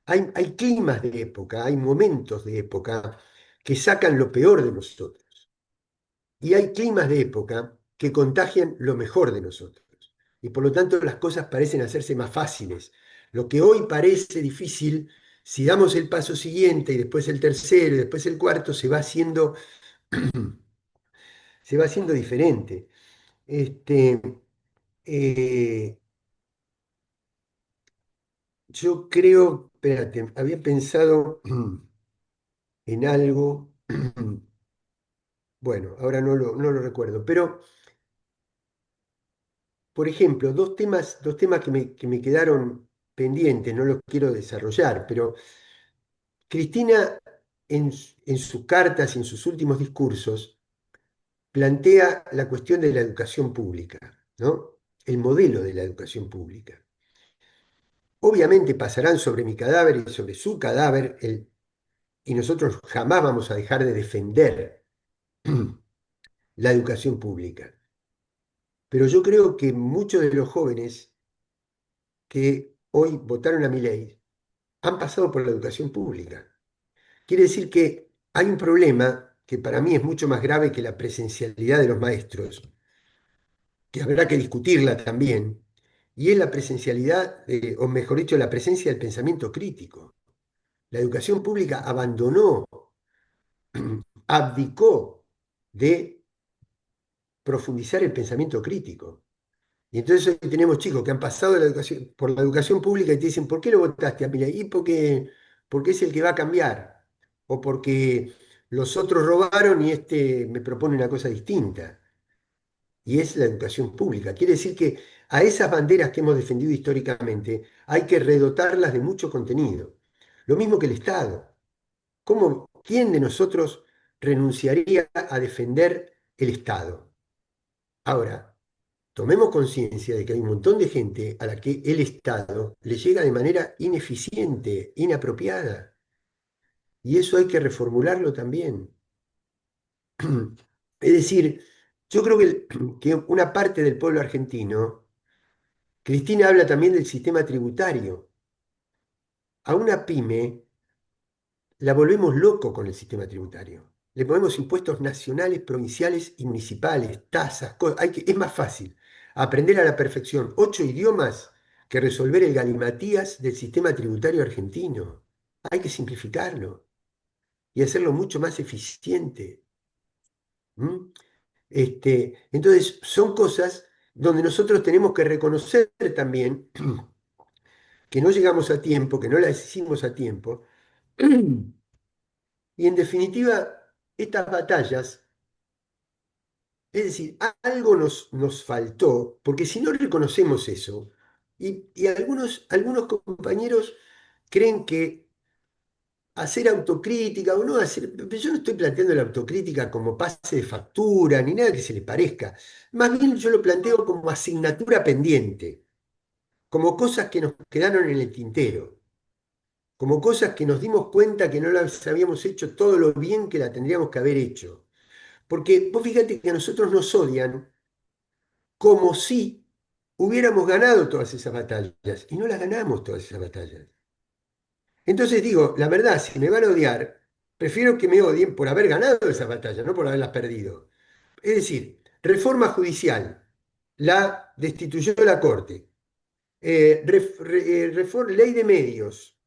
Hay climas de época, hay momentos de época que sacan lo peor de nosotros. Y hay climas de época que contagian lo mejor de nosotros. Y por lo tanto las cosas parecen hacerse más fáciles. Lo que hoy parece difícil, si damos el paso siguiente y después el tercero y después el cuarto, se va haciendo diferente. Este, eh, yo creo, espérate, había pensado en algo. Bueno, ahora no lo recuerdo, pero, por ejemplo, dos temas que me quedaron pendientes, no los quiero desarrollar, pero Cristina en sus cartas y en sus últimos discursos plantea la cuestión de la educación pública, ¿no? El modelo de la educación pública. Obviamente pasarán sobre mi cadáver y sobre su cadáver, y nosotros jamás vamos a dejar de defender la educación pública. Pero yo creo que muchos de los jóvenes que hoy votaron a Milei han pasado por la educación pública. Quiere decir que hay un problema que para mí es mucho más grave que la presencialidad de los maestros, que habrá que discutirla también, y es la presencialidad, o mejor dicho, la presencia del pensamiento crítico. La educación pública abandonó, abdicó de profundizar el pensamiento crítico. Y entonces hoy tenemos chicos que han pasado por la educación pública y te dicen, ¿por qué lo votaste a Milei? Y porque es el que va a cambiar. O porque los otros robaron y este me propone una cosa distinta. Y es la educación pública. Quiere decir que a esas banderas que hemos defendido históricamente hay que redotarlas de mucho contenido. Lo mismo que el Estado. ¿Quién de nosotros renunciaría a defender el Estado? Ahora, tomemos conciencia de que hay un montón de gente a la que el Estado le llega de manera ineficiente, inapropiada, y eso hay que reformularlo también. Es decir, yo creo que una parte del pueblo argentino, Cristina habla también del sistema tributario. A una pyme la volvemos loco con el sistema tributario. Le ponemos impuestos nacionales, provinciales y municipales, tasas, es más fácil aprender a la perfección 8 idiomas que resolver el galimatías del sistema tributario argentino. Hay que simplificarlo y hacerlo mucho más eficiente. ¿Mm? Entonces, son cosas donde nosotros tenemos que reconocer también que no llegamos a tiempo, que no las hicimos a tiempo. Y en definitiva, estas batallas, es decir, algo nos faltó, porque si no reconocemos eso, y algunos compañeros creen que hacer autocrítica o no hacer, pero yo no estoy planteando la autocrítica como pase de factura, ni nada que se le parezca. Más bien yo lo planteo como asignatura pendiente, como cosas que nos quedaron en el tintero. como cosas que nos dimos cuenta que no las habíamos hecho todo lo bien que la tendríamos que haber hecho. Porque vos fíjate que a nosotros nos odian como si hubiéramos ganado todas esas batallas, y no las ganamos todas esas batallas. Entonces digo, la verdad, si me van a odiar, prefiero que me odien por haber ganado esas batallas, no por haberlas perdido. Es decir, reforma judicial, la destituyó la Corte. Ley de medios,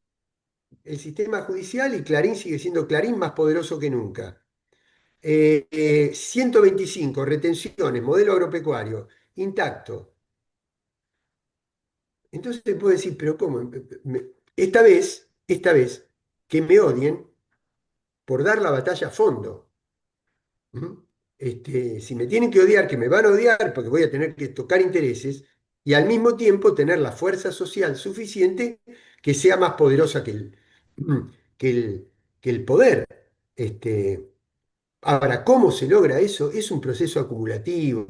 el sistema judicial y Clarín sigue siendo Clarín más poderoso que nunca. 125, retenciones, modelo agropecuario, intacto. Entonces te puedo decir, pero ¿cómo? Esta vez, que me odien por dar la batalla a fondo. ¿Mm? Si me tienen que odiar, que me van a odiar porque voy a tener que tocar intereses y al mismo tiempo tener la fuerza social suficiente que sea más poderosa que el, que el poder. Este, Ahora, ¿cómo se logra eso? Es un proceso acumulativo,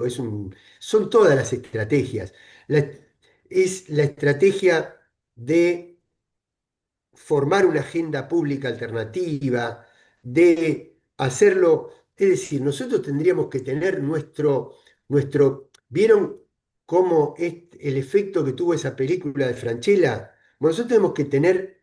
son todas las estrategias. La- es la estrategia de formar una agenda pública alternativa, de hacerlo, es decir, nosotros tendríamos que tener ¿vieron cómo es el efecto que tuvo esa película de Francella? Bueno, nosotros tenemos que tener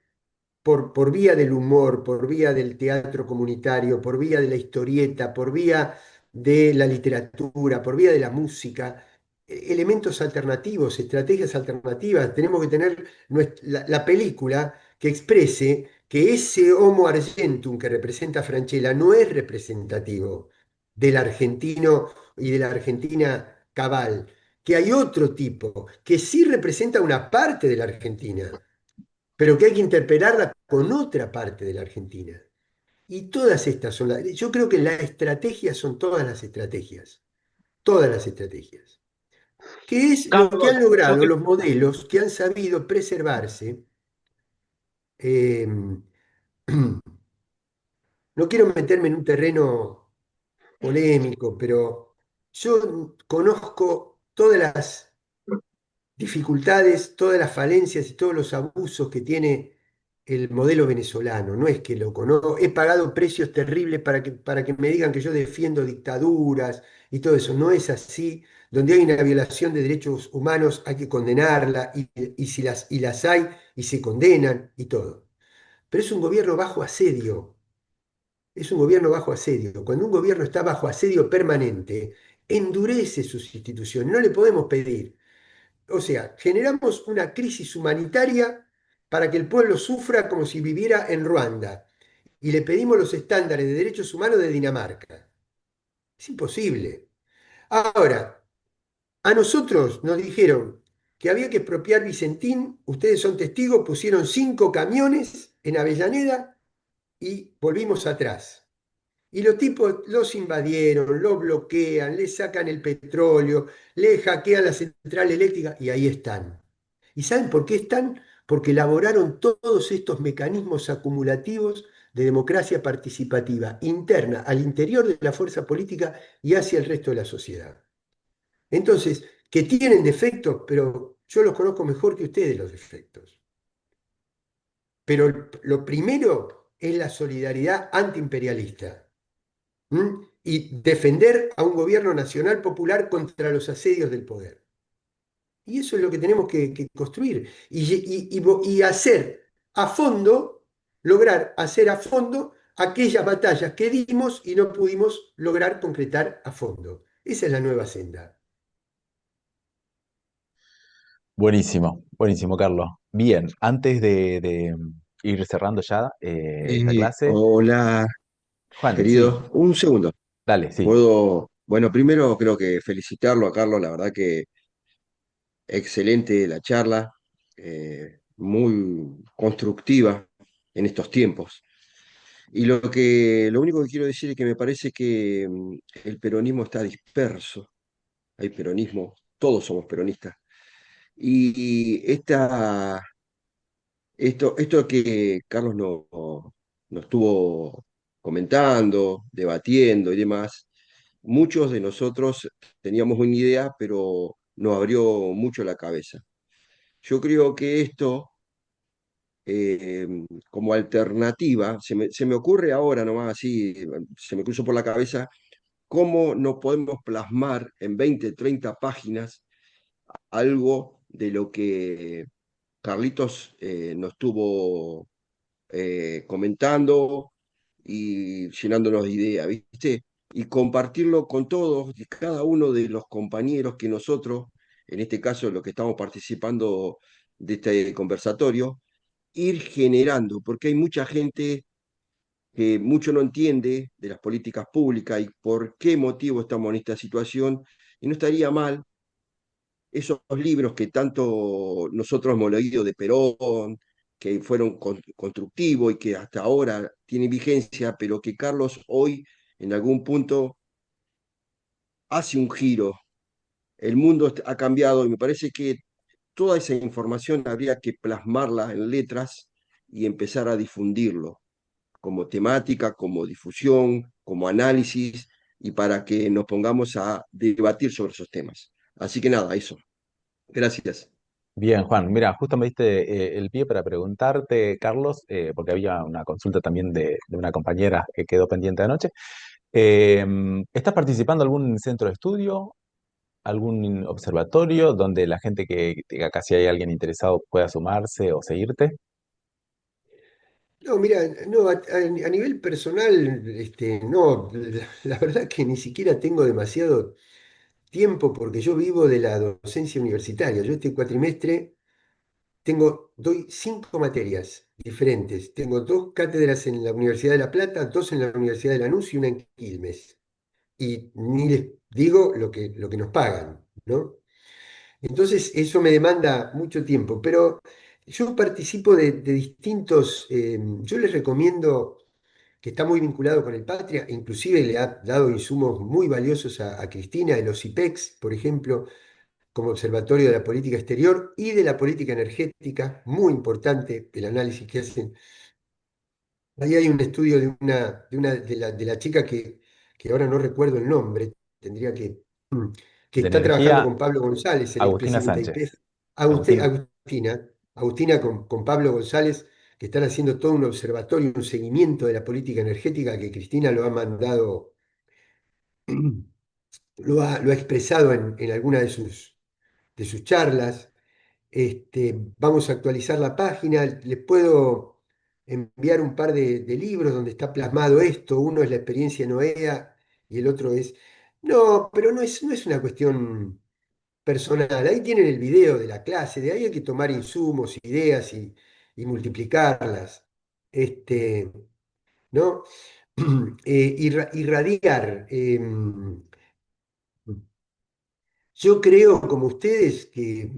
por vía del humor, por vía del teatro comunitario, por vía de la historieta, por vía de la literatura, por vía de la música, elementos alternativos, estrategias alternativas. Tenemos que tener la película que exprese que ese Homo Argentum que representa a Francella no es representativo del argentino y de la Argentina cabal, que hay otro tipo que sí representa una parte de la Argentina, pero que hay que interpelarla con otra parte de la Argentina. Y todas estas son yo creo que la estrategia son todas las estrategias, que es lo que Carlos, han yo logrado que los modelos que han sabido preservarse. eh, no quiero meterme en un terreno polémico, pero yo conozco todas las dificultades, todas las falencias y todos los abusos que tiene el modelo venezolano. No es que lo conozco, he pagado precios terribles para que me digan que yo defiendo dictaduras y todo eso. No es así. Donde hay una violación de derechos humanos hay que condenarla y las hay y se condenan y todo. Pero es un gobierno bajo asedio. Es un gobierno bajo asedio. Cuando un gobierno está bajo asedio permanente, endurece sus instituciones. No le podemos pedir, o sea, generamos una crisis humanitaria para que el pueblo sufra como si viviera en Ruanda y le pedimos los estándares de derechos humanos de Dinamarca. Es imposible. Ahora, a nosotros nos dijeron que había que expropiar Vicentín, ustedes son testigos, pusieron 5 camiones en Avellaneda y volvimos atrás. Y los tipos los invadieron, los bloquean, le sacan el petróleo, le hackean la central eléctrica y ahí están. ¿Y saben por qué están? Porque elaboraron todos estos mecanismos acumulativos de democracia participativa interna al interior de la fuerza política y hacia el resto de la sociedad. Entonces, que tienen defectos, pero yo los conozco mejor que ustedes los defectos. Pero lo primero es la solidaridad antiimperialista. Y defender a un gobierno nacional popular contra los asedios del poder. Y eso es lo que tenemos que construir y hacer a fondo, lograr hacer a fondo aquellas batallas que dimos y no pudimos lograr concretar a fondo. Esa es la nueva senda. Buenísimo, buenísimo, Carlos. Bien, antes de ir cerrando ya esta clase, Hola, Juan, sí, querido. Un segundo. dale, sí. Bueno, primero creo que felicitarlo a Carlos, la verdad que excelente la charla, muy constructiva en estos tiempos. Y lo único que quiero decir es que me parece que el peronismo está disperso, hay peronismo, todos somos peronistas. Y esto que Carlos nos estuvo comentando, debatiendo y demás, muchos de nosotros teníamos una idea, pero nos abrió mucho la cabeza. Yo creo que esto eh, como alternativa, se me ocurre ahora nomás así, se me cruzó por la cabeza, cómo no podemos plasmar en 20, 30 páginas algo de lo que Carlitos nos estuvo comentando y llenándonos de ideas, ¿viste? Y compartirlo con todos y cada uno de los compañeros que nosotros, en este caso los que estamos participando de este conversatorio, ir generando, porque hay mucha gente que mucho no entiende de las políticas públicas y por qué motivo estamos en esta situación, y no estaría mal esos libros que tanto nosotros hemos leído de Perón, que fueron constructivos y que hasta ahora tienen vigencia, pero que Carlos hoy en algún punto hace un giro. El mundo ha cambiado y me parece que toda esa información habría que plasmarla en letras y empezar a difundirlo como temática, como difusión, como análisis y para que nos pongamos a debatir sobre esos temas. Así que nada, eso. Gracias. Bien, Juan, mira, justo me diste el pie para preguntarte, Carlos, porque había una consulta también de una compañera que quedó pendiente anoche. ¿Estás participando en algún centro de estudio, algún observatorio donde la gente que acá si hay alguien interesado pueda sumarse o seguirte? No, mira, no, a nivel personal, no, la verdad que ni siquiera tengo demasiado tiempo porque yo vivo de la docencia universitaria. Yo este cuatrimestre doy 5 materias diferentes. Tengo 2 cátedras en la Universidad de La Plata, 2 en la Universidad de Lanús y una en Quilmes. Y ni les digo lo que nos pagan, ¿no? Entonces, eso me demanda mucho tiempo, pero yo participo de distintos, yo les recomiendo, que está muy vinculado con el Patria, inclusive le ha dado insumos muy valiosos a Cristina, de los IPEX, por ejemplo, como Observatorio de la Política Exterior y de la Política Energética, muy importante el análisis que hacen. Ahí hay un estudio de la chica que ahora no recuerdo el nombre, tendría que De está trabajando energía, con Pablo González, el Agustina expresidente de IPEF, Sánchez. Agustina, Agustina con Pablo González, que están haciendo todo un observatorio, un seguimiento de la política energética que Cristina lo ha mandado, lo ha expresado en alguna de sus charlas. Vamos a actualizar la página. Les puedo enviar un par de libros donde está plasmado esto. Uno es la experiencia Noea y el otro es... No, pero no es una cuestión personal. Ahí tienen el video de la clase. De ahí hay que tomar insumos, ideas y multiplicarlas. Este, ¿No? Irradiar. Yo creo, como ustedes, que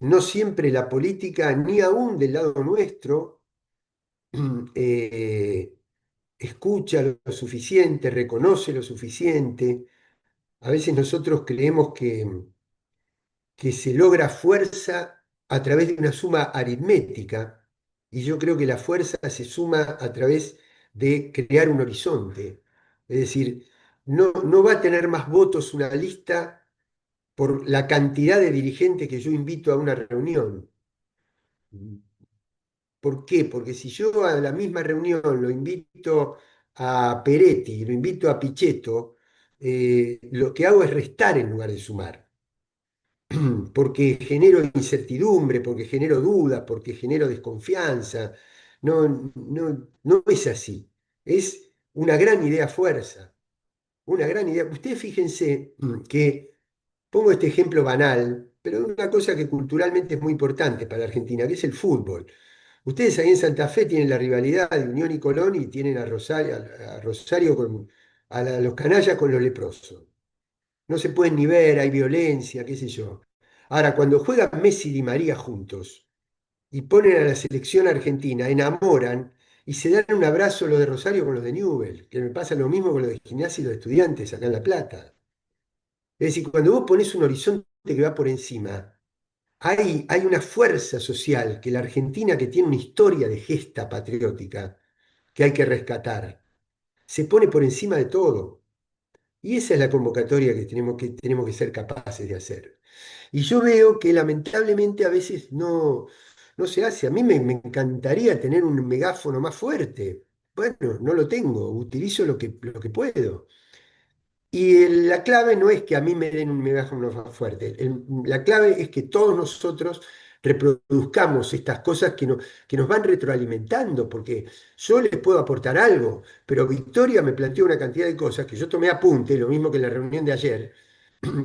no siempre la política, ni aún del lado nuestro, eh, escucha lo suficiente, reconoce lo suficiente. A veces nosotros creemos que se logra fuerza a través de una suma aritmética, y yo creo que la fuerza se suma a través de crear un horizonte. Es decir, no va a tener más votos una lista por la cantidad de dirigentes que yo invito a una reunión. ¿Por qué? Porque si yo a la misma reunión lo invito a Peretti, lo invito a Pichetto, lo que hago es restar en lugar de sumar, porque genero incertidumbre, porque genero duda, porque genero desconfianza. No, no, no es así. Es una gran idea fuerza, una gran idea. Ustedes fíjense que pongo este ejemplo banal, pero de una cosa que culturalmente es muy importante para la Argentina, que es el fútbol. Ustedes ahí en Santa Fe tienen la rivalidad de Unión y Colón y tienen a Rosario a los canallas con los leprosos. No se pueden ni ver, hay violencia, qué sé yo. Ahora, cuando juegan Messi y Di María juntos y ponen a la selección argentina, enamoran y se dan un abrazo los de Rosario con los de Newell, que me pasa lo mismo con los de Gimnasia y los de Estudiantes acá en La Plata. Es decir, cuando vos pones un horizonte que va por encima, hay una fuerza social que la Argentina, que tiene una historia de gesta patriótica, que hay que rescatar, se pone por encima de todo. Y esa es la convocatoria que tenemos que ser capaces de hacer. Y yo veo que lamentablemente a veces no se hace. A mí me encantaría tener un megáfono más fuerte. Bueno, no lo tengo, utilizo lo que puedo. Y la clave no es que a mí me den un megáfono más fuerte. La clave es que todos nosotros reproduzcamos estas cosas que nos van retroalimentando, porque yo les puedo aportar algo, pero Victoria me planteó una cantidad de cosas que yo tomé apunte, lo mismo que en la reunión de ayer,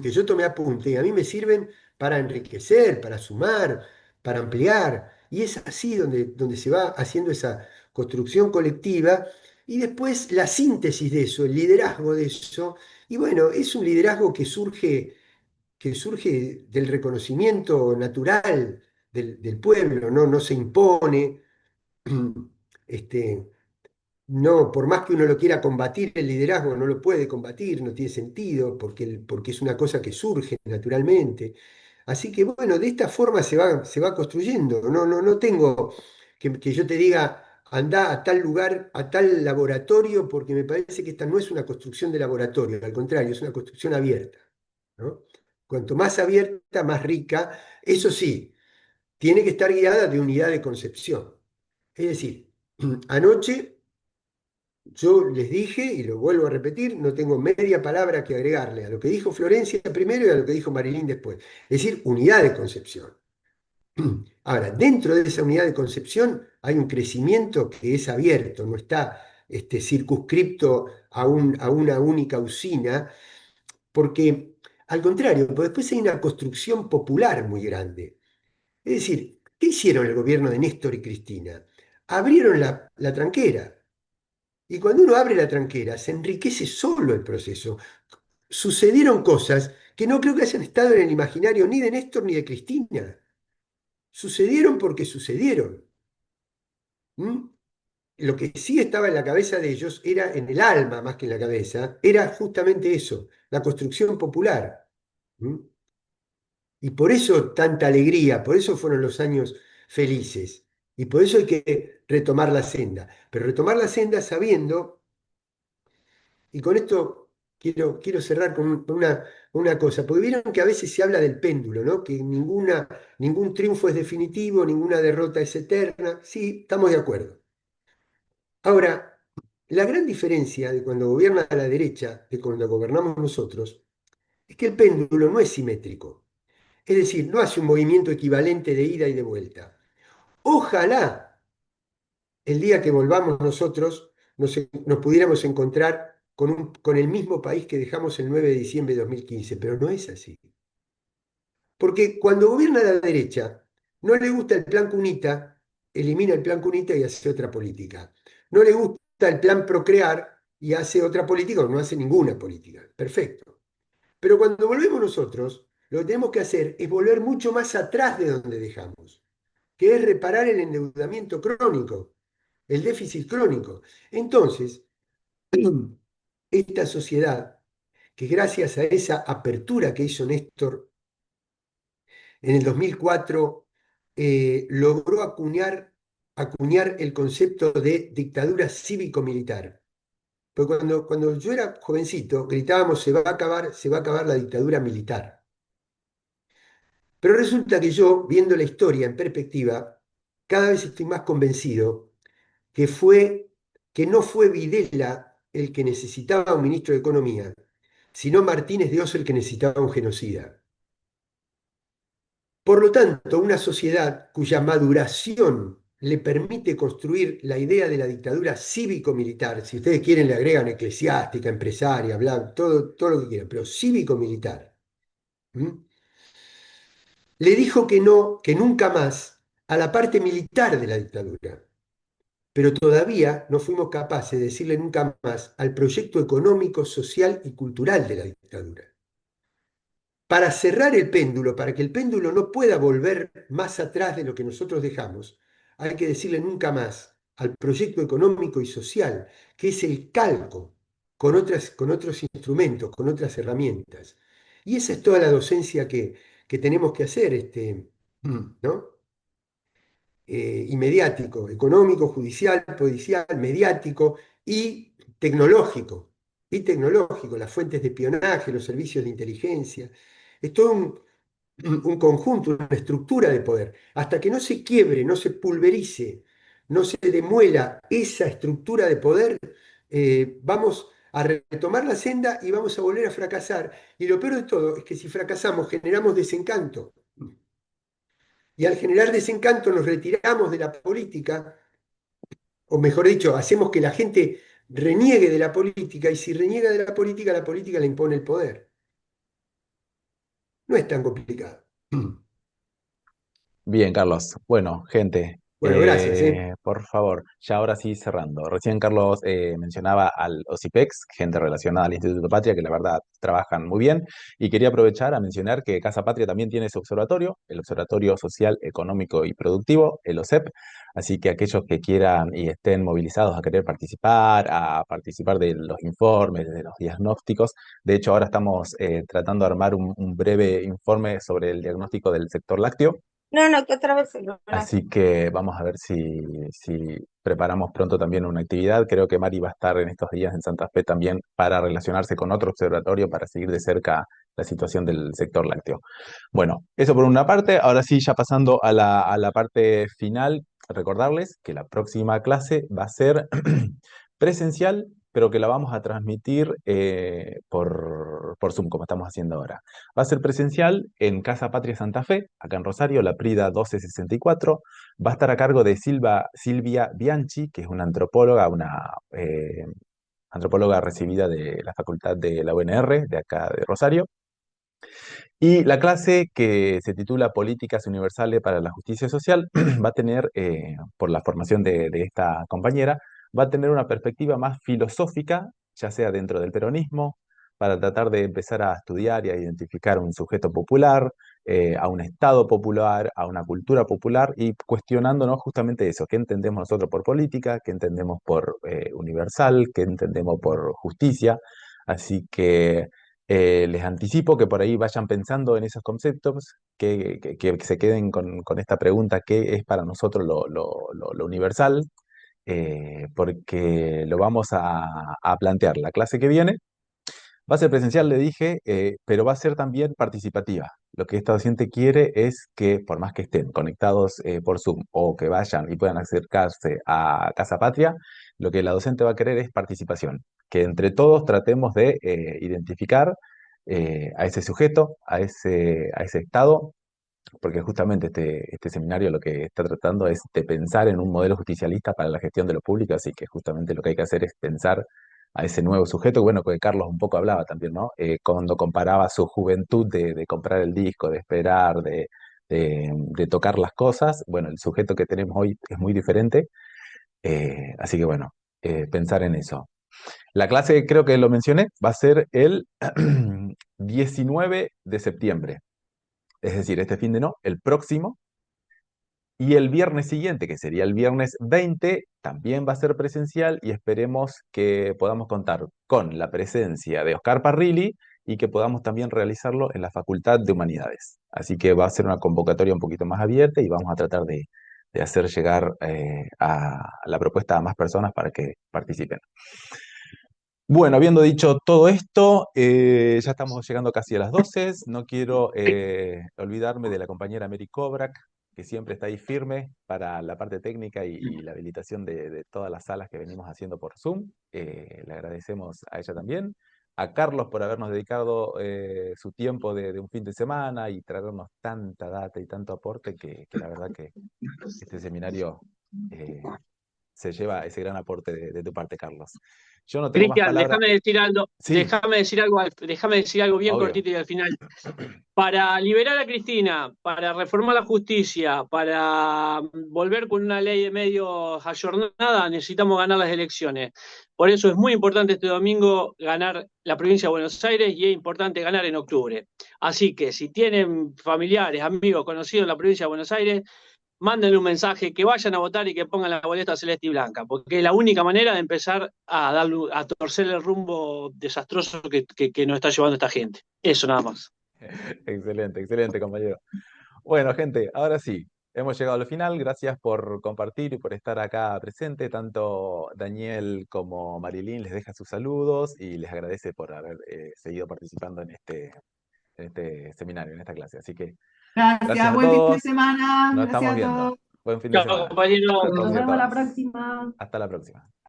que yo tomé apunte y a mí me sirven para enriquecer, para sumar, para ampliar. Y es así donde se va haciendo esa construcción colectiva y después la síntesis de eso, el liderazgo de eso. Y bueno, es un liderazgo que surge del reconocimiento natural del pueblo, ¿no? No se impone. Este, no, por más que uno lo quiera combatir, el liderazgo no lo puede combatir, no tiene sentido, porque es una cosa que surge naturalmente. Así que bueno, de esta forma se va construyendo. No tengo que yo te diga, anda a tal lugar, a tal laboratorio, porque me parece que esta no es una construcción de laboratorio, al contrario, es una construcción abierta, ¿no? Cuanto más abierta, más rica. Eso sí, tiene que estar guiada de unidad de concepción. Es decir, anoche yo les dije, y lo vuelvo a repetir, no tengo media palabra que agregarle a lo que dijo Florencia primero y a lo que dijo Marilyn después. Es decir, unidad de concepción. Ahora, dentro de esa unidad de concepción hay un crecimiento que es abierto, no está circunscripto a una única usina, porque al contrario, pues después hay una construcción popular muy grande. Es decir, ¿qué hicieron el gobierno de Néstor y Cristina? Abrieron la tranquera. Y cuando uno abre la tranquera, se enriquece solo el proceso. Sucedieron cosas que no creo que hayan estado en el imaginario ni de Néstor ni de Cristina. Sucedieron porque sucedieron. ¿Mm? Lo que sí estaba en la cabeza de ellos era en el alma más que en la cabeza, era justamente eso, la construcción popular. ¿Mm? Y por eso tanta alegría, por eso fueron los años felices. Y por eso hay que retomar la senda. Pero retomar la senda sabiendo. Y con esto quiero cerrar con una cosa, porque vieron que a veces se habla del péndulo, ¿no? Que ningún triunfo es definitivo, ninguna derrota es eterna. Sí, estamos de acuerdo. Ahora, la gran diferencia de cuando gobierna la derecha de cuando gobernamos nosotros es que el péndulo no es simétrico. Es decir, no hace un movimiento equivalente de ida y de vuelta. Ojalá el día que volvamos nosotros nos pudiéramos encontrar con el mismo país que dejamos el 9 de diciembre de 2015, pero no es así. Porque cuando gobierna la derecha, no le gusta el plan Cunita, elimina el plan Cunita y hace otra política. No le gusta el plan Procrear y hace otra política o no hace ninguna política. Perfecto. Pero cuando volvemos nosotros, lo que tenemos que hacer es volver mucho más atrás de donde dejamos, que es reparar el endeudamiento crónico, el déficit crónico. Entonces, esta sociedad, que gracias a esa apertura que hizo Néstor en el 2004, logró acuñar el concepto de dictadura cívico-militar. Porque cuando yo era jovencito, gritábamos, se va a acabar la dictadura militar. Pero resulta que yo, viendo la historia en perspectiva, cada vez estoy más convencido que que no fue Videla el que necesitaba un ministro de Economía, sino Martínez de Oz el que necesitaba un genocida. Por lo tanto, una sociedad cuya maduración le permite construir la idea de la dictadura cívico-militar, si ustedes quieren le agregan eclesiástica, empresaria, bla, todo lo que quieran, pero cívico-militar, le dijo que no, que nunca más a la parte militar de la dictadura. Pero todavía no fuimos capaces de decirle nunca más al proyecto económico, social y cultural de la dictadura. Para cerrar el péndulo, para que el péndulo no pueda volver más atrás de lo que nosotros dejamos, hay que decirle nunca más al proyecto económico y social, que es el calco, con otros instrumentos, con otras herramientas. Y esa es toda la docencia que tenemos que hacer, ¿no? Y mediático, económico, judicial, policial, mediático y tecnológico. Y tecnológico, las fuentes de espionaje, los servicios de inteligencia. Es todo un conjunto, una estructura de poder. Hasta que no se quiebre, no se pulverice, no se demuela esa estructura de poder, vamos a retomar la senda y vamos a volver a fracasar. Y lo peor de todo es que si fracasamos generamos desencanto. Y al generar desencanto nos retiramos de la política, o mejor dicho, hacemos que la gente reniegue de la política, y si reniega de la política le impone el poder. No es tan complicado. Bien, Carlos. Bueno, gente, Bueno, gracias, ¿eh? por favor, ya ahora sí cerrando. Recién Carlos mencionaba al OSIPEX, gente relacionada al Instituto Patria, que la verdad trabajan muy bien. Y quería aprovechar a mencionar que Casa Patria también tiene su observatorio, el Observatorio Social, Económico y Productivo, el OSEP. Así que aquellos que quieran y estén movilizados a participar de los informes, de los diagnósticos. De hecho, ahora estamos tratando de armar un breve informe sobre el diagnóstico del sector lácteo. No, no, que otra vez celular. Así que vamos a ver si preparamos pronto también una actividad. Creo que Mari va a estar en estos días en Santa Fe también para relacionarse con otro observatorio para seguir de cerca la situación del sector lácteo. Bueno, eso por una parte. Ahora sí, ya pasando a la parte final, recordarles que la próxima clase va a ser presencial, pero que la vamos a transmitir por Zoom, como estamos haciendo ahora. Va a ser presencial en Casa Patria Santa Fe, acá en Rosario, la Prida 1264. Va a estar a cargo de Silvia Bianchi, que es una antropóloga, antropóloga recibida de la Facultad de la UNR, de acá de Rosario. Y la clase que se titula Políticas Universales para la Justicia Social va a tener, por la formación de esta compañera, va a tener una perspectiva más filosófica, ya sea dentro del peronismo, para tratar de empezar a estudiar y a identificar un sujeto popular, a un Estado popular, a una cultura popular, y cuestionándonos justamente eso, qué entendemos nosotros por política, qué entendemos por universal, qué entendemos por justicia. Así que les anticipo que por ahí vayan pensando en esos conceptos, que se queden con esta pregunta, ¿qué es para nosotros lo universal? Porque lo vamos a plantear la clase que viene. Va a ser presencial, le dije, pero va a ser también participativa. Lo que esta docente quiere es que, por más que estén conectados por Zoom o que vayan y puedan acercarse a Casa Patria, lo que la docente va a querer es participación. Que entre todos tratemos de identificar a ese sujeto, a ese estado, porque justamente este seminario lo que está tratando es de pensar en un modelo justicialista para la gestión de lo público, así que justamente lo que hay que hacer es pensar a ese nuevo sujeto, bueno, que Carlos un poco hablaba también, ¿no? Cuando comparaba su juventud de comprar el disco, de esperar, de tocar las cosas, bueno, el sujeto que tenemos hoy es muy diferente, así que bueno, pensar en eso. La clase, creo que lo mencioné, va a ser el 19 de septiembre. Es decir, este fin de no, el próximo. Y el viernes siguiente, que sería el viernes 20, también va a ser presencial y esperemos que podamos contar con la presencia de Oscar Parrilli y que podamos también realizarlo en la Facultad de Humanidades. Así que va a ser una convocatoria un poquito más abierta y vamos a tratar de hacer llegar a la propuesta a más personas para que participen. Bueno, habiendo dicho todo esto, ya estamos llegando casi a las 12. No quiero olvidarme de la compañera Mary Kobrak, que siempre está ahí firme para la parte técnica y la habilitación de todas las salas que venimos haciendo por Zoom. Le agradecemos a ella también. A Carlos por habernos dedicado su tiempo de un fin de semana y traernos tanta data y tanto aporte que la verdad que este seminario eh, se lleva ese gran aporte de tu parte, Carlos. Yo no tengo más Cristian, palabras. Sí, déjame decir algo bien obvio. cortito y al final. Para liberar a Cristina, para reformar la justicia, para volver con una ley de medios ayornada, necesitamos ganar las elecciones. Por eso es muy importante este domingo ganar la provincia de Buenos Aires y es importante ganar en octubre. Así que si tienen familiares, amigos, conocidos en la provincia de Buenos Aires, mándenle un mensaje, que vayan a votar y que pongan la boleta celeste y blanca, porque es la única manera de empezar a torcer el rumbo desastroso que nos está llevando esta gente. Eso nada más. Excelente, excelente, compañero. Bueno, gente, ahora sí, hemos llegado al final. Gracias por compartir y por estar acá presente. Tanto Daniel como Marilyn les deja sus saludos y les agradece por haber seguido participando en este seminario, en esta clase. Así que Gracias, gracias a buen fin de todos, semana. nos Gracias estamos a viendo. todos. Buen fin de Chao, semana. compañeros. A todos Nos y a vemos la todas. próxima. Hasta la próxima.